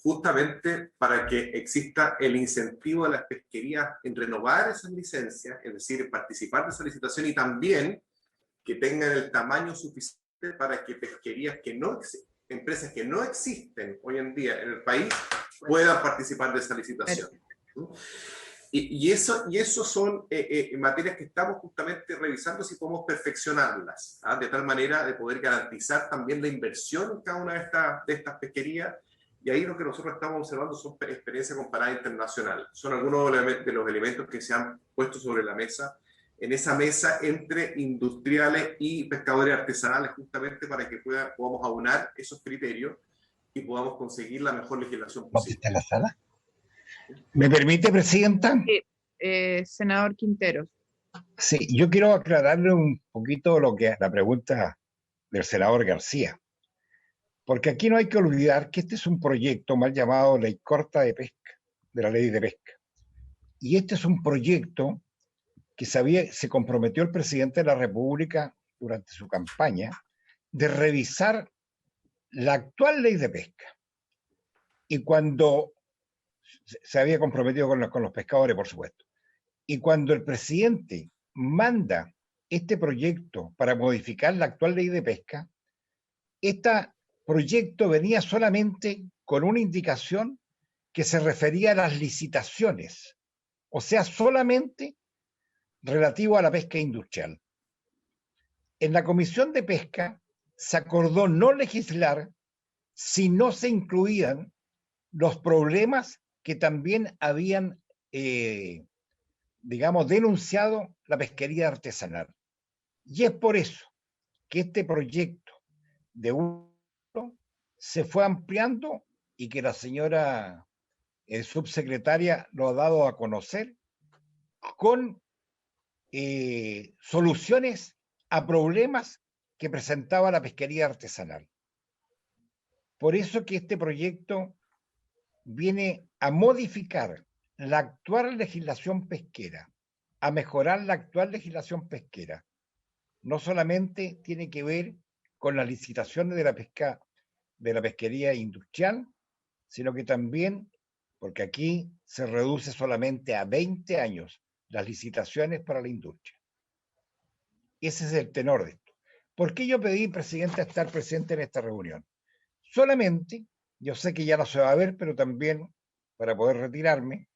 S7: justamente para que exista el incentivo de las pesquerías en renovar esas licencias, es decir, en participar de esa licitación, y también que tengan el tamaño suficiente para que pesquerías empresas que no existen hoy en día en el país puedan participar de esa licitación. Y eso son materias que estamos justamente revisando si podemos perfeccionarlas, de tal manera de poder garantizar también la inversión en cada una de estas pesquerías. Y ahí lo que nosotros estamos observando son experiencias comparadas internacionales. Son algunos de los elementos que se han puesto sobre la mesa, en esa mesa entre industriales y pescadores artesanales, justamente para que podamos aunar esos criterios y podamos conseguir la mejor legislación posible.
S9: ¿Está en la sala? ¿Me permite, Presidenta?
S1: Sí, senador Quinteros.
S9: Sí, yo quiero aclararle un poquito la pregunta del senador García. Porque aquí no hay que olvidar que este es un proyecto mal llamado Ley Corta de Pesca, de la Ley de Pesca. Y este es un proyecto que se comprometió el presidente de la República durante su campaña de revisar la actual Ley de Pesca. Y cuando se había comprometido con los pescadores, por supuesto. Y cuando el presidente manda este proyecto para modificar la actual Ley de Pesca, este proyecto venía solamente con una indicación que se refería a las licitaciones, o sea, solamente relativo a la pesca industrial. En la Comisión de Pesca se acordó no legislar si no se incluían los problemas que también habían, denunciado la pesquería artesanal. Y es por eso que este proyecto de uno se fue ampliando y que la señora subsecretaria lo ha dado a conocer con soluciones a problemas que presentaba la pesquería artesanal. Por eso que este proyecto viene a modificar la actual legislación pesquera, a mejorar la actual legislación pesquera. No solamente tiene que ver con las licitaciones de la pesquería industrial, sino que también, porque aquí se reduce solamente a 20 años las licitaciones para la industria. Ese es el tenor de esto. ¿Por qué yo pedí, presidente, estar presente en esta reunión? Solamente, yo sé que ya no se va a ver, pero también para poder retirarme,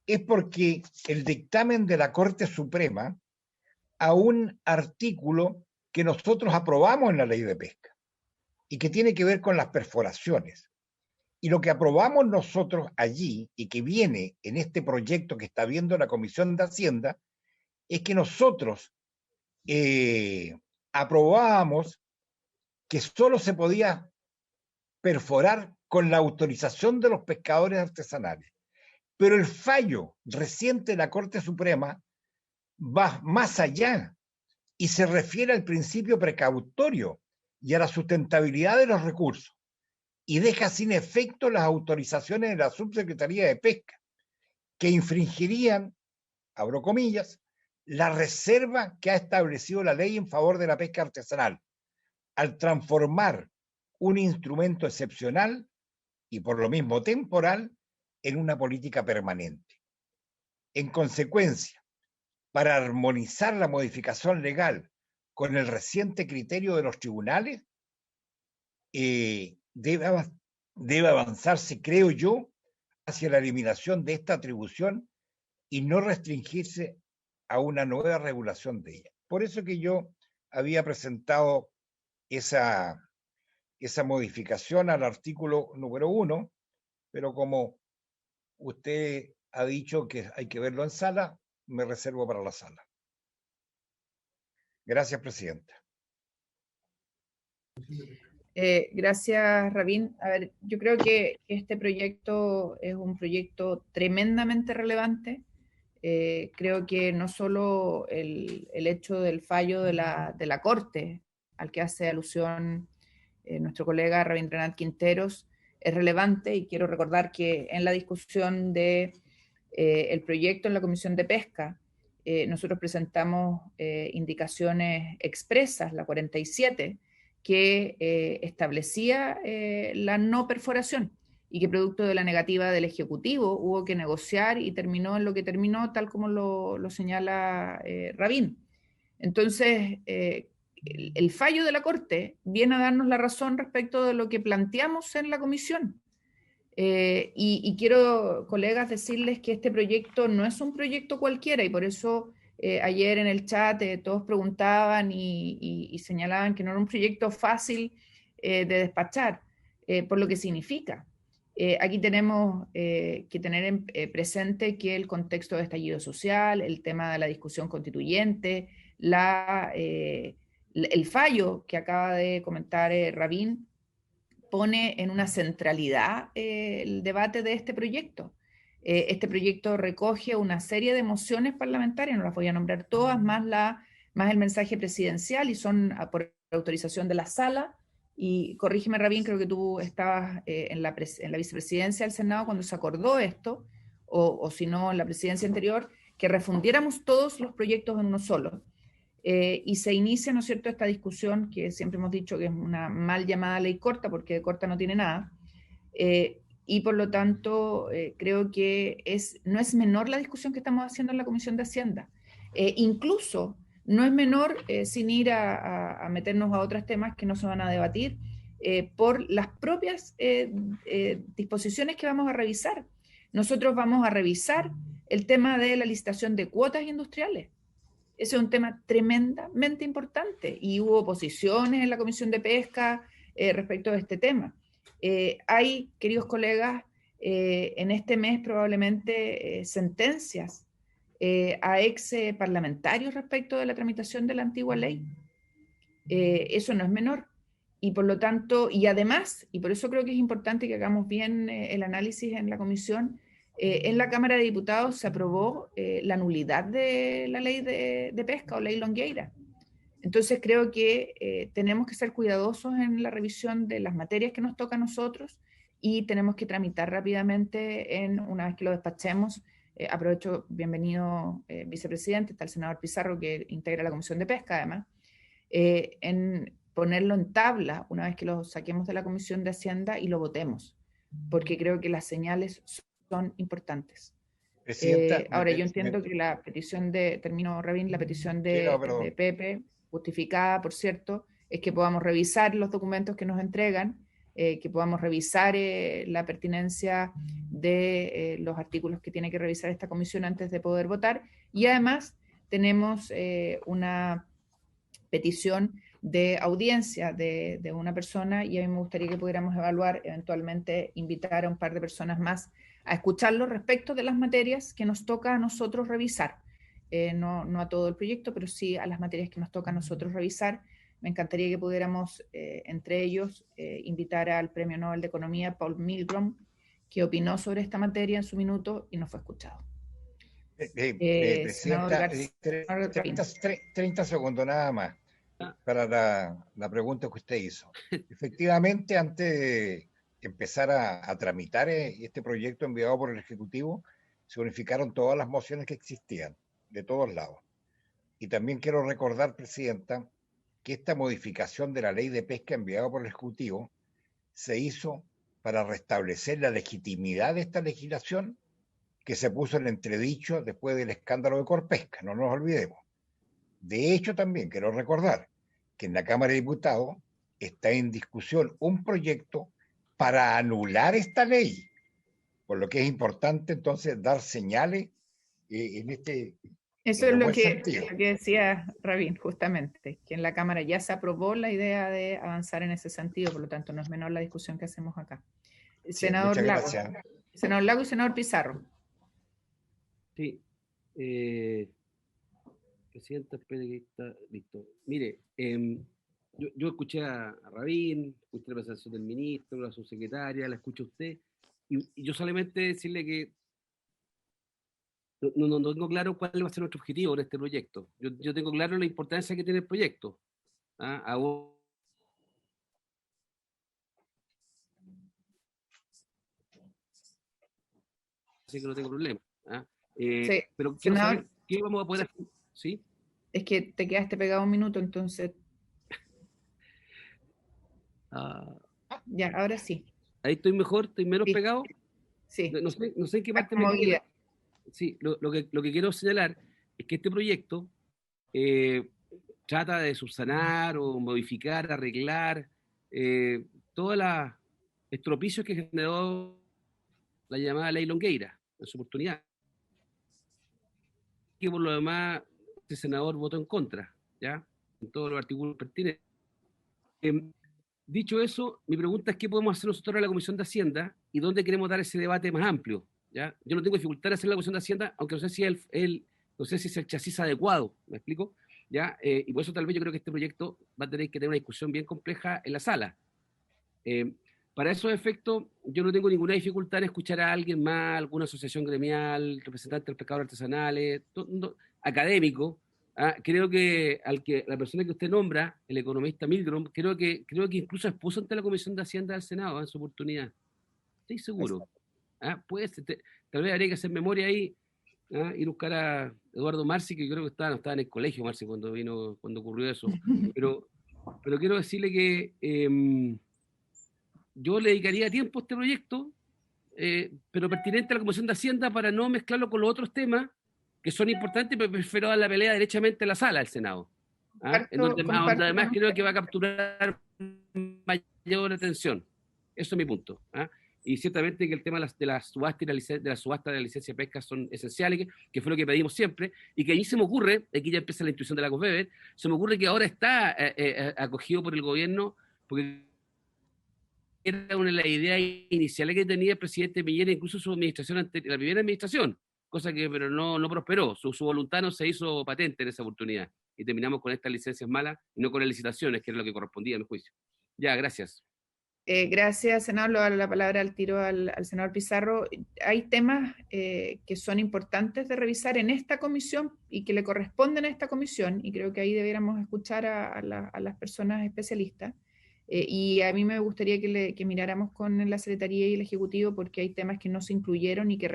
S9: es porque el dictamen de la Corte Suprema a un artículo que nosotros aprobamos en la ley de pesca y que tiene que ver con las perforaciones. Y lo que aprobamos nosotros allí y que viene en este proyecto que está viendo la Comisión de Hacienda es que nosotros aprobábamos que solo se podía perforar con la autorización de los pescadores artesanales. Pero el fallo reciente de la Corte Suprema va más allá y se refiere al principio precautorio y a la sustentabilidad de los recursos y deja sin efecto las autorizaciones de la Subsecretaría de Pesca, que infringirían, abro comillas, la reserva que ha establecido la ley en favor de la pesca artesanal, al transformar un instrumento excepcional y por lo mismo temporal en una política permanente. En consecuencia, para armonizar la modificación legal con el reciente criterio de los tribunales, debe avanzarse, creo yo, hacia la eliminación de esta atribución y no restringirse a una nueva regulación de ella. Por eso que yo había presentado esa modificación al artículo número 1, pero como usted ha dicho que hay que verlo en sala, me reservo para la sala. Gracias, presidenta.
S1: Gracias, Rabín. A ver, yo creo que este proyecto es un proyecto tremendamente relevante. Creo que no solo el hecho del fallo de la Corte, al que hace alusión nuestro colega Rabindranath Quinteros, es relevante, y quiero recordar que en la discusión de el proyecto en la Comisión de Pesca, nosotros presentamos indicaciones expresas, la 47, que establecía la no perforación y que producto de la negativa del Ejecutivo hubo que negociar y terminó en lo que terminó, tal como lo señala Rabín. Entonces, el fallo de la Corte viene a darnos la razón respecto de lo que planteamos en la comisión. Y quiero, colegas, decirles que este proyecto no es un proyecto cualquiera, y por eso ayer en el chat todos preguntaban y señalaban que no era un proyecto fácil de despachar, por lo que significa. Aquí tenemos que tener presente que el contexto de estallido social, el tema de la discusión constituyente, el fallo que acaba de comentar Rabín, pone en una centralidad el debate de este proyecto. Este proyecto recoge una serie de mociones parlamentarias, no las voy a nombrar todas, más el mensaje presidencial, y son por autorización de la sala. Y corrígeme, Rabín, creo que tú estabas en la vicepresidencia del Senado cuando se acordó esto, o si no, en la presidencia anterior, que refundiéramos todos los proyectos en uno solo. Y se inicia, ¿no es cierto?, esta discusión que siempre hemos dicho que es una mal llamada ley corta, porque de corta no tiene nada, y por lo tanto creo que no es menor la discusión que estamos haciendo en la Comisión de Hacienda. Incluso no es menor, sin ir a meternos a otros temas que no se van a debatir, por las propias disposiciones que vamos a revisar. Nosotros vamos a revisar el tema de la licitación de cuotas industriales. Ese es un tema tremendamente importante y hubo posiciones en la Comisión de Pesca respecto a este tema. Hay, queridos colegas, en este mes probablemente sentencias a ex parlamentarios respecto de la tramitación de la antigua ley. Eso no es menor. Y por lo tanto, y además, y por eso creo que es importante que hagamos bien el análisis en la comisión, en la Cámara de Diputados se aprobó la nulidad de la ley de pesca o ley Longueira. Entonces creo que tenemos que ser cuidadosos en la revisión de las materias que nos toca a nosotros y tenemos que tramitar rápidamente una vez que lo despachemos. Aprovecho, bienvenido vicepresidente, está el senador Pizarro que integra la Comisión de Pesca además, en ponerlo en tabla una vez que lo saquemos de la Comisión de Hacienda y lo votemos, porque creo que las señales son importantes. Ahora, yo entiendo que la petición termino Rabín, la petición de Pepe, justificada, por cierto, es que podamos revisar los documentos que nos entregan, que podamos revisar la pertinencia de los artículos que tiene que revisar esta comisión antes de poder votar, y además tenemos una petición de audiencia de una persona, y a mí me gustaría que pudiéramos evaluar, eventualmente invitar a un par de personas más a escucharlo respecto de las materias que nos toca a nosotros revisar. No a todo el proyecto, pero sí a las materias que nos toca a nosotros revisar. Me encantaría que pudiéramos, entre ellos, invitar al Premio Nobel de Economía, Paul Milgrom, que opinó sobre esta materia en su minuto y no fue escuchado.
S9: Presidenta, 30 segundos nada más para la pregunta que usted hizo. Efectivamente, antes de empezar a tramitar este proyecto enviado por el Ejecutivo, se unificaron todas las mociones que existían, de todos lados. Y también quiero recordar, Presidenta, que esta modificación de la ley de pesca enviada por el Ejecutivo se hizo para restablecer la legitimidad de esta legislación que se puso en entredicho después del escándalo de Corpesca, no nos olvidemos. De hecho, también quiero recordar que en la Cámara de Diputados está en discusión un proyecto para anular esta ley, por lo que es importante entonces dar señales en este
S1: Eso es lo que decía Rabín, justamente, que en la Cámara ya se aprobó la idea de avanzar en ese sentido, por lo tanto no es menor la discusión que hacemos acá. Senador Lago, senador Lago y senador Pizarro.
S3: Sí. Presidenta, espere que está listo. Mire, yo escuché a Rabín, escuché la presentación del ministro, la subsecretaria, la escucho a usted, y yo solamente decirle que no tengo claro cuál va a ser nuestro objetivo en este proyecto. Yo tengo claro la importancia que tiene el proyecto. Así que no tengo problema.
S1: Sí,
S3: pero quiero saber qué vamos a poder hacer. ¿Sí?
S1: Es que te quedaste pegado un minuto, entonces. Ya, ahora sí.
S3: Ahí estoy mejor, estoy menos
S1: sí.
S3: pegado.
S1: Sí.
S3: No sé en qué parte me queda. Sí, lo que quiero señalar es que este proyecto trata de subsanar o modificar, arreglar todos los estropicios que generó la llamada ley Longueira en su oportunidad. Que por lo demás el senador votó en contra, ¿ya? En todos los artículos pertinentes. Dicho eso, mi pregunta es qué podemos hacer nosotros en la Comisión de Hacienda y dónde queremos dar ese debate más amplio, ¿ya? Yo no tengo dificultad en hacer la Comisión de Hacienda, aunque no sé si es el chasis adecuado, ¿me explico? ¿Ya? Y por eso tal vez yo creo que este proyecto va a tener que tener una discusión bien compleja en la sala. Para esos efectos, yo no tengo ninguna dificultad en escuchar a alguien más, alguna asociación gremial, representante del pescador artesanales, académico. Creo que la persona que usted nombra, el economista Milgrom, creo que incluso expuso ante la Comisión de Hacienda del Senado en su oportunidad. Estoy seguro. Pues, tal vez habría que hacer memoria ahí, ir a buscar a Eduardo Marci, que creo que estaba en el colegio Marci cuando ocurrió eso. Pero quiero decirle que yo le dedicaría tiempo a este proyecto, pero pertinente a la Comisión de Hacienda para no mezclarlo con los otros temas que son importantes, pero prefiero dar la pelea derechamente en la sala del Senado, en donde además creo que va a capturar mayor atención. Eso es mi punto. Y ciertamente que el tema de la subasta de la licencia de pesca son esenciales, que fue lo que pedimos siempre, y que a mí se me ocurre, aquí ya empieza la instrucción de la COFEBER, se me ocurre que ahora está acogido por el gobierno, porque era una de las ideas iniciales que tenía el presidente Piñera, incluso su administración anterior, la primera administración, cosa que pero no prosperó. Su voluntad no se hizo patente en esa oportunidad. Y terminamos con estas licencias malas y no con las licitaciones, que era lo que correspondía a mi juicio. Ya, gracias.
S1: Gracias, senador. Le doy la palabra al tiro al senador Pizarro. Hay temas que son importantes de revisar en esta comisión y que le corresponden a esta comisión, y creo que ahí debiéramos escuchar a las personas especialistas. Y a mí me gustaría que miráramos con la Secretaría y el Ejecutivo, porque hay temas que no se incluyeron y que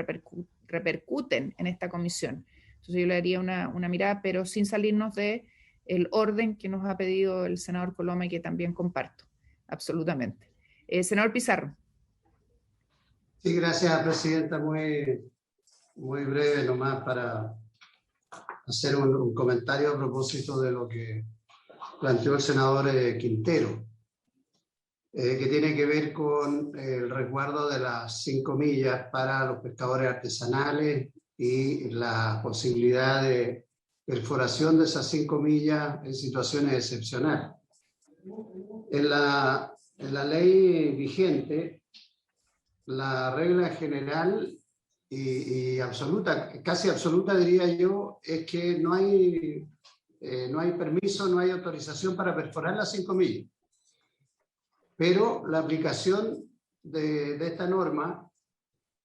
S1: repercuten en esta comisión. Entonces yo le daría una mirada, pero sin salirnos del orden que nos ha pedido el senador Coloma y que también comparto, absolutamente. Senador Pizarro.
S10: Sí, gracias, Presidenta. Muy breve nomás para hacer un comentario a propósito de lo que planteó el senador Quintero, que tiene que ver con el resguardo de las 5 millas para los pescadores artesanales y la posibilidad de perforación de esas 5 millas en situaciones excepcionales. En la ley vigente, la regla general y absoluta, casi absoluta diría yo, es que no hay permiso, no hay autorización para perforar las 5 millas. Pero la aplicación de esta norma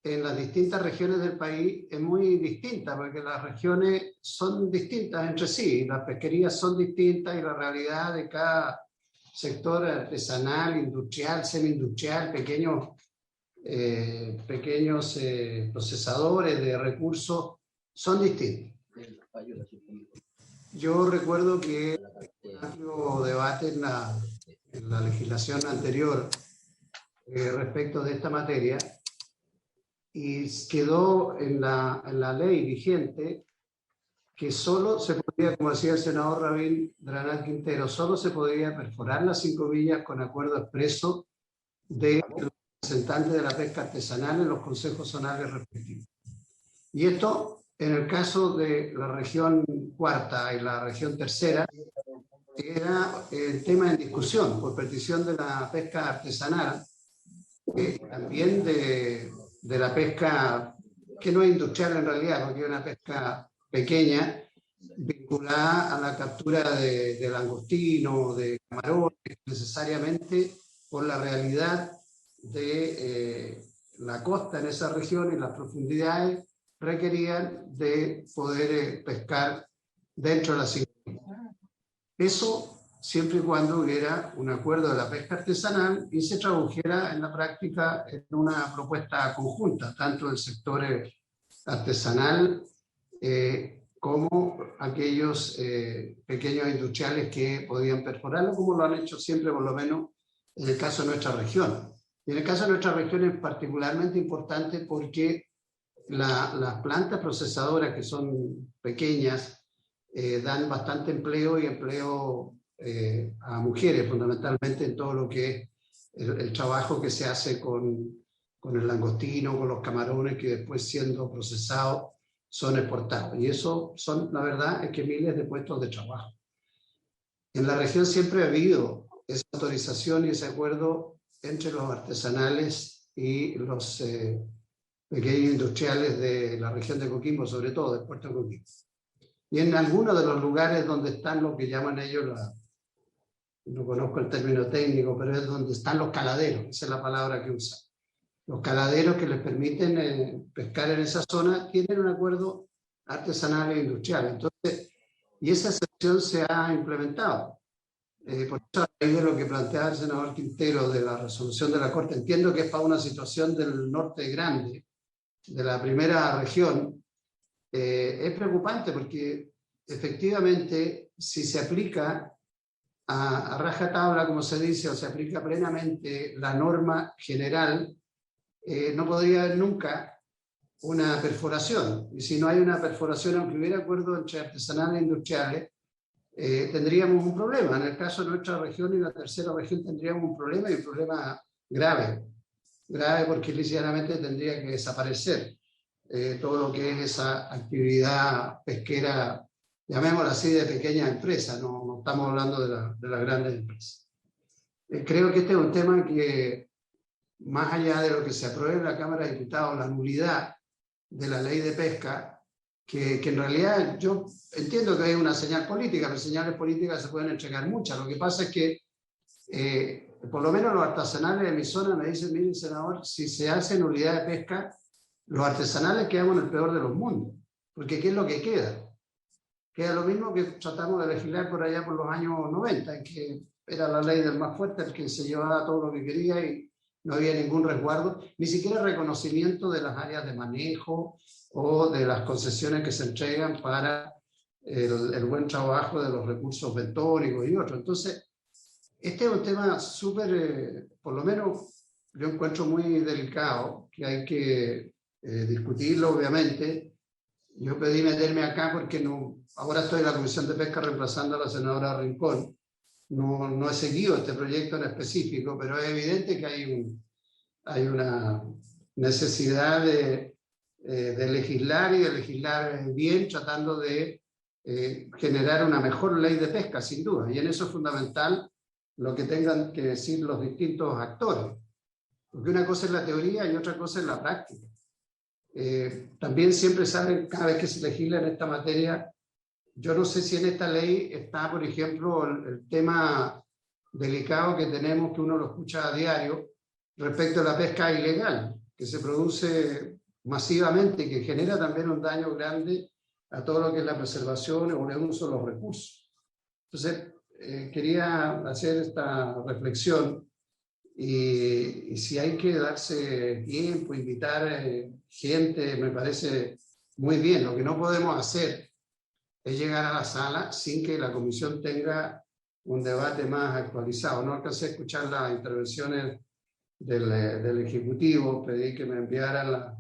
S10: en las distintas regiones del país es muy distinta, porque las regiones son distintas entre sí, las pesquerías son distintas y la realidad de cada sector artesanal, industrial, semi-industrial, pequeños procesadores de recursos son distintos. Yo recuerdo que hubo debate en la legislación anterior respecto de esta materia, y quedó en la ley vigente que solo se podía, como decía el senador Rabín Dranal Quintero, solo se podía perforar las 5 millas con acuerdo expreso de los representantes de la pesca artesanal en los consejos zonales respectivos. Y esto, en el caso de la región cuarta y la región tercera, era el tema en discusión por petición de la pesca artesanal, también de la pesca que no es industrial en realidad, porque es una pesca pequeña, vinculada a la captura de langostino, de camarones, necesariamente por la realidad de la costa en esa región y las profundidades requerían de poder pescar dentro de la cintura. Eso siempre y cuando hubiera un acuerdo de la pesca artesanal y se tradujera en la práctica en una propuesta conjunta, tanto del sector artesanal como aquellos pequeños industriales que podían perforarlo, como lo han hecho siempre, por lo menos en el caso de nuestra región. Y en el caso de nuestra región es particularmente importante porque las plantas procesadoras, que son pequeñas, dan bastante empleo y empleo a mujeres, fundamentalmente en todo lo que es el trabajo que se hace con el langostino, con los camarones, que después, siendo procesados, son exportados. Y eso son, la verdad, es que miles de puestos de trabajo. En la región siempre ha habido esa autorización y ese acuerdo entre los artesanales y los pequeños industriales de la región de Coquimbo, sobre todo del puerto de Coquimbo. Y en algunos de los lugares donde están lo que llaman ellos, no conozco el término técnico, pero es donde están los caladeros, esa es la palabra que usan. Los caladeros que les permiten pescar en esa zona tienen un acuerdo artesanal e industrial. Entonces, y esa excepción se ha implementado. Por eso, a raíz de lo que planteaba el senador Quintero de la resolución de la Corte, entiendo que es para una situación del norte grande, de la primera región, es preocupante porque efectivamente si se aplica a rajatabla, como se dice, o se aplica plenamente la norma general, no podría haber nunca una perforación. Y si no hay una perforación, aunque hubiera acuerdo entre artesanales e industriales, tendríamos un problema. En el caso de nuestra región y la tercera región tendríamos un problema, y un problema grave. Grave porque ligeramente tendría que desaparecer todo lo que es esa actividad pesquera, llamémosla así, de pequeñas empresas, no estamos hablando de las grandes empresas. Creo que este es un tema que, más allá de lo que se apruebe en la Cámara de Diputados, la nulidad de la ley de pesca, que en realidad yo entiendo que hay una señal política, pero señales políticas se pueden entregar muchas. Lo que pasa es que por lo menos los artesanales de mi zona me dicen, mire, senador, si se hacen unidades de pesca, los artesanales quedamos en el peor de los mundos, porque ¿qué es lo que queda? Queda lo mismo que tratamos de legislar por allá por los años 90, en que era la ley del más fuerte, el que se llevaba todo lo que quería y no había ningún resguardo, ni siquiera reconocimiento de las áreas de manejo o de las concesiones que se entregan para el buen trabajo de los recursos bentóricos y otros. Entonces, este es un tema súper, por lo menos yo encuentro muy delicado, que hay que discutirlo, obviamente. Yo pedí meterme acá porque ahora estoy en la Comisión de Pesca reemplazando a la senadora Rincón. No he seguido este proyecto en específico, pero es evidente que hay una necesidad de legislar y de legislar bien, tratando de generar una mejor ley de pesca, sin duda. Y en eso es fundamental lo que tengan que decir los distintos actores. Porque una cosa es la teoría y otra cosa es la práctica. También siempre salen, cada vez que se legisla en esta materia, yo no sé si en esta ley está, por ejemplo, el tema delicado que tenemos, que uno lo escucha a diario, respecto a la pesca ilegal, que se produce masivamente y que genera también un daño grande a todo lo que es la preservación o el uso de los recursos. Entonces, quería hacer esta reflexión y si hay que darse tiempo, invitar gente, me parece muy bien. Lo que no podemos hacer es llegar a la sala sin que la comisión tenga un debate más actualizado. No alcancé a escuchar las intervenciones del Ejecutivo, pedí que me enviaran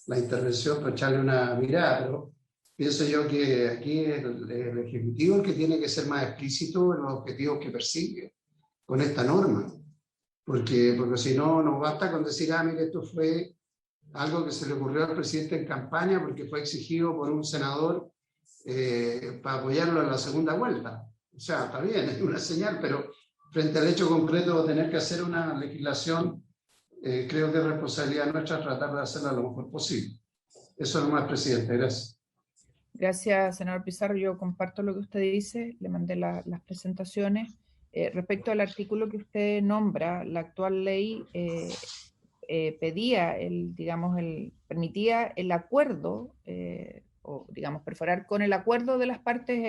S10: la intervención para echarle una mirada, pero pienso yo que aquí el Ejecutivo es el que tiene que ser más explícito en los objetivos que persigue con esta norma, porque si no, nos basta con decir, mire, esto fue algo que se le ocurrió al presidente en campaña porque fue exigido por un senador para apoyarlo en la segunda vuelta. O sea, está bien, es una señal, pero frente al hecho concreto de tener que hacer una legislación, creo que es responsabilidad nuestra tratar de hacerla lo mejor posible. Eso nomás, presidente. Gracias.
S1: Gracias, senador Pizarro. Yo comparto lo que usted dice, le mandé las presentaciones. Respecto al artículo que usted nombra, la actual ley pedía, permitía el acuerdo, o digamos, perforar con el acuerdo de las partes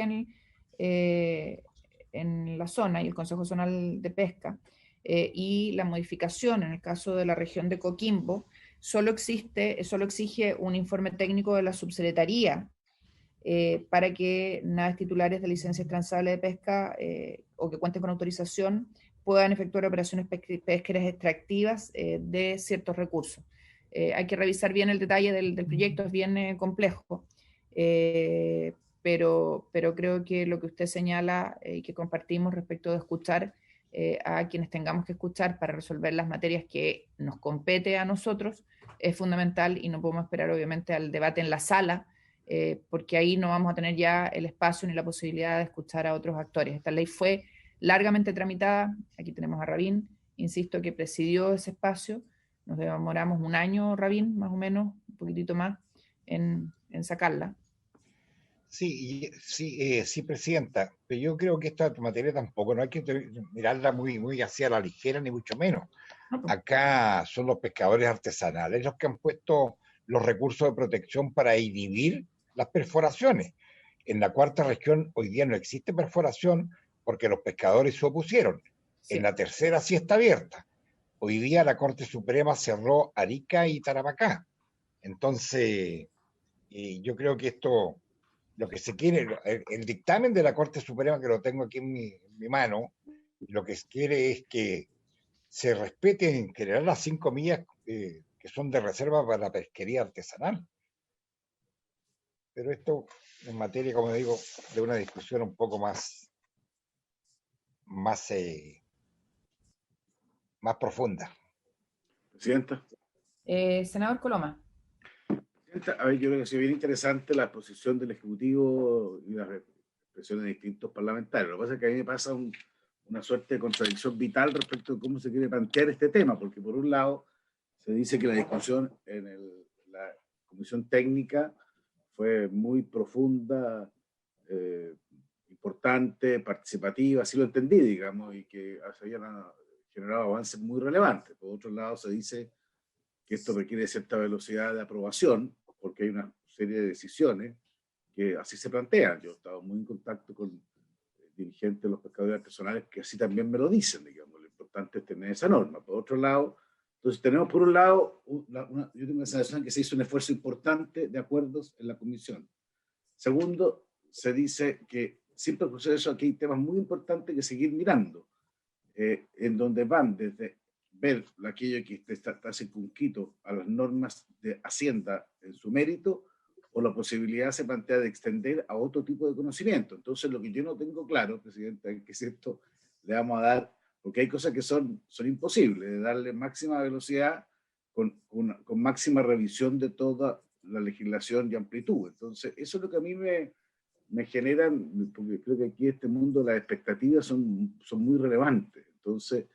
S1: en la zona y el Consejo Zonal de Pesca, y la modificación en el caso de la región de Coquimbo solo exige un informe técnico de la subsecretaría para que naves titulares de licencias transables de pesca o que cuenten con autorización puedan efectuar operaciones pesqueras extractivas de ciertos recursos. Hay que revisar bien el detalle del proyecto, es bien complejo, pero creo que lo que usted señala y que compartimos respecto de escuchar a quienes tengamos que escuchar para resolver las materias que nos compete a nosotros es fundamental, y no podemos esperar obviamente al debate en la sala, porque ahí no vamos a tener ya el espacio ni la posibilidad de escuchar a otros actores. Esta ley fue largamente tramitada, aquí tenemos a Rabín, insisto, que presidió ese espacio, nos demoramos un año, Rabín, más o menos, un poquitito más, en sacarla.
S9: Sí, presidenta, pero yo creo que esta materia tampoco, no hay que mirarla muy hacia la ligera, ni mucho menos. Acá son los pescadores artesanales los que han puesto los recursos de protección para inhibir las perforaciones. En la cuarta región hoy día no existe perforación porque los pescadores se opusieron. Sí. En la tercera sí está abierta. Hoy día la Corte Suprema cerró Arica y Tarapacá. Entonces, yo creo que esto, lo que se quiere, el dictamen de la Corte Suprema, que lo tengo aquí en mi mano, lo que se quiere es que se respeten en general las 5 millas que son de reserva para la pesquería artesanal. Pero esto en materia, como digo, de una discusión un poco más profunda.
S5: Presidenta.
S1: Senador Coloma.
S5: Presidenta, a ver, yo creo que ha sido bien interesante la exposición del Ejecutivo y las expresiones de distintos parlamentarios. Lo que pasa es que a mí me pasa una suerte de contradicción vital respecto de cómo se quiere plantear este tema, porque por un lado se dice que la discusión en la comisión técnica fue muy profunda, importante, participativa, así lo entendí, digamos, y que se habían generado avances muy relevantes. Por otro lado, se dice que esto requiere cierta velocidad de aprobación, porque hay una serie de decisiones que así se plantean. Yo he estado muy en contacto con dirigentes de los pescadores artesanales que así también me lo dicen, digamos, lo importante es tener esa norma. Por otro lado, entonces tenemos por un lado, yo tengo la sensación que se hizo un esfuerzo importante de acuerdos en la comisión. Segundo, se dice que siempre por eso aquí hay temas muy importantes que seguir mirando, en donde van desde ver aquello que está circunscrito a las normas de Hacienda en su mérito, o la posibilidad se plantea de extender a otro tipo de conocimiento. Entonces, lo que yo no tengo claro, Presidenta, es que si esto le vamos a dar, porque hay cosas que son imposibles, de darle máxima velocidad con máxima revisión de toda la legislación y amplitud. Entonces, eso es lo que a mí me generan, porque creo que aquí en este mundo las expectativas son muy relevantes. Entonces,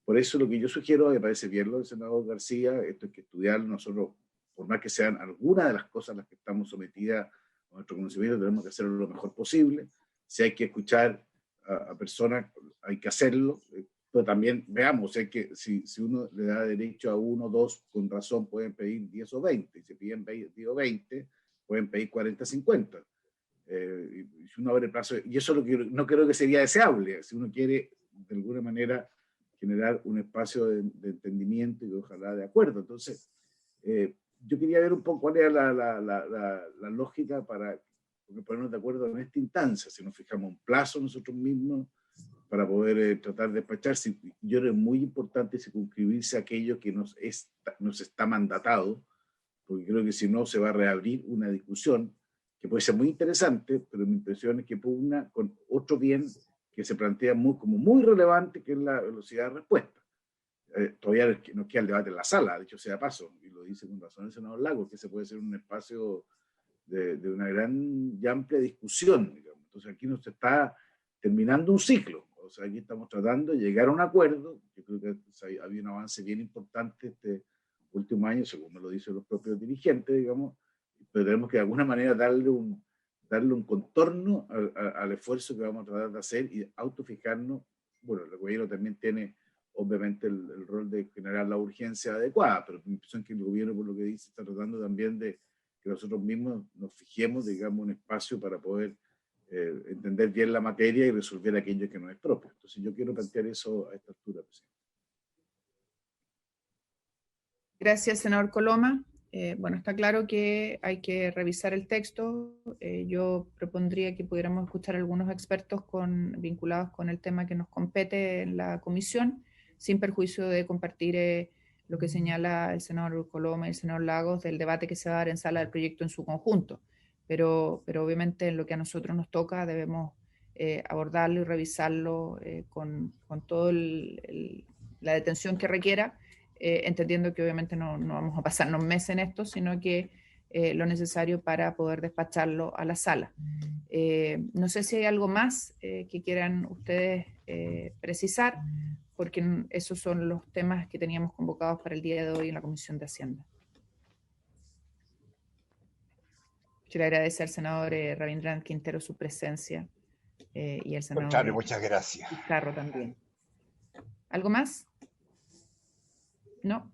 S5: por eso lo que yo sugiero, me parece bien lo del senador García, esto hay que estudiarlo nosotros, por más que sean algunas de las cosas a las que estamos sometidas a nuestro conocimiento, tenemos que hacerlo lo mejor posible. Si hay que escuchar a personas, hay que hacerlo, pero también veamos, que si uno le da derecho a 1 o 2, con razón pueden pedir 10 o 20, y si piden 10 o 20, pueden pedir 40 o 50. Y si uno abre plazo, y eso es lo que no creo que sería deseable, si uno quiere de alguna manera generar un espacio de entendimiento y ojalá de acuerdo. Entonces, yo quería ver un poco cuál era la lógica para ponernos de acuerdo en esta instancia, si nos fijamos un plazo nosotros mismos para poder tratar de despachar. Yo creo que es muy importante circunscribirse a aquello que nos está mandatado, porque creo que si no se va a reabrir una discusión que puede ser muy interesante, pero mi impresión es que pugna con otro bien que se plantea como muy relevante, que es la velocidad de respuesta. Todavía nos queda el debate en la sala, de hecho sea paso, y lo dice con razón el senador Lagos, que se puede ser un espacio de una gran y amplia discusión, digamos. Entonces aquí nos está terminando un ciclo, o sea, aquí estamos tratando de llegar a un acuerdo. Yo creo que había un avance bien importante este último año, según me lo dicen los propios dirigentes, digamos, pero tenemos que de alguna manera darle un contorno al esfuerzo que vamos a tratar de hacer y autofijarnos. Bueno, el gobierno también tiene obviamente el rol de generar la urgencia adecuada, pero mi impresión es que el gobierno, por lo que dice, está tratando también de que nosotros mismos nos fijemos, digamos, un espacio para poder entender bien la materia y resolver aquello que no es propio. Entonces yo quiero plantear eso a esta altura, Presidente.
S1: Gracias, senador Coloma. Bueno, está claro que hay que revisar el texto. Yo propondría que pudiéramos escuchar a algunos expertos vinculados con el tema que nos compete en la comisión, sin perjuicio de compartir lo que señala el senador Coloma y el senador Lagos del debate que se va a dar en sala del proyecto en su conjunto. Pero obviamente en lo que a nosotros nos toca debemos abordarlo y revisarlo con toda la detención que requiera, entendiendo que obviamente no vamos a pasarnos meses en esto, sino que lo necesario para poder despacharlo a la sala. No sé si hay algo más que quieran ustedes precisar, porque esos son los temas que teníamos convocados para el día de hoy en la Comisión de Hacienda. Quiero agradecer al senador Rabindranath Quintero su presencia y al senador
S9: muchas gracias.
S1: Carro también. ¿Algo más? No.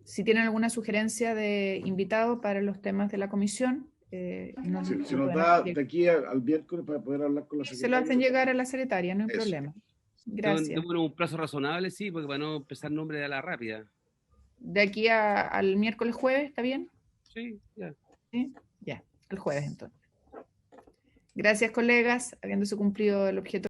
S1: Si tienen alguna sugerencia de invitado para los temas de la comisión,
S5: si nos da de aquí al miércoles para poder hablar con la secretaria.
S1: Se lo hacen llegar a la secretaria, no hay problema. Gracias.
S3: Démonos un plazo razonable, sí, porque para no empezar nombre de la rápida.
S1: ¿De aquí al miércoles jueves, está bien?
S3: Sí, ya.
S1: ¿Sí? Ya, el jueves entonces. Gracias, colegas, habiéndose cumplido el objeto.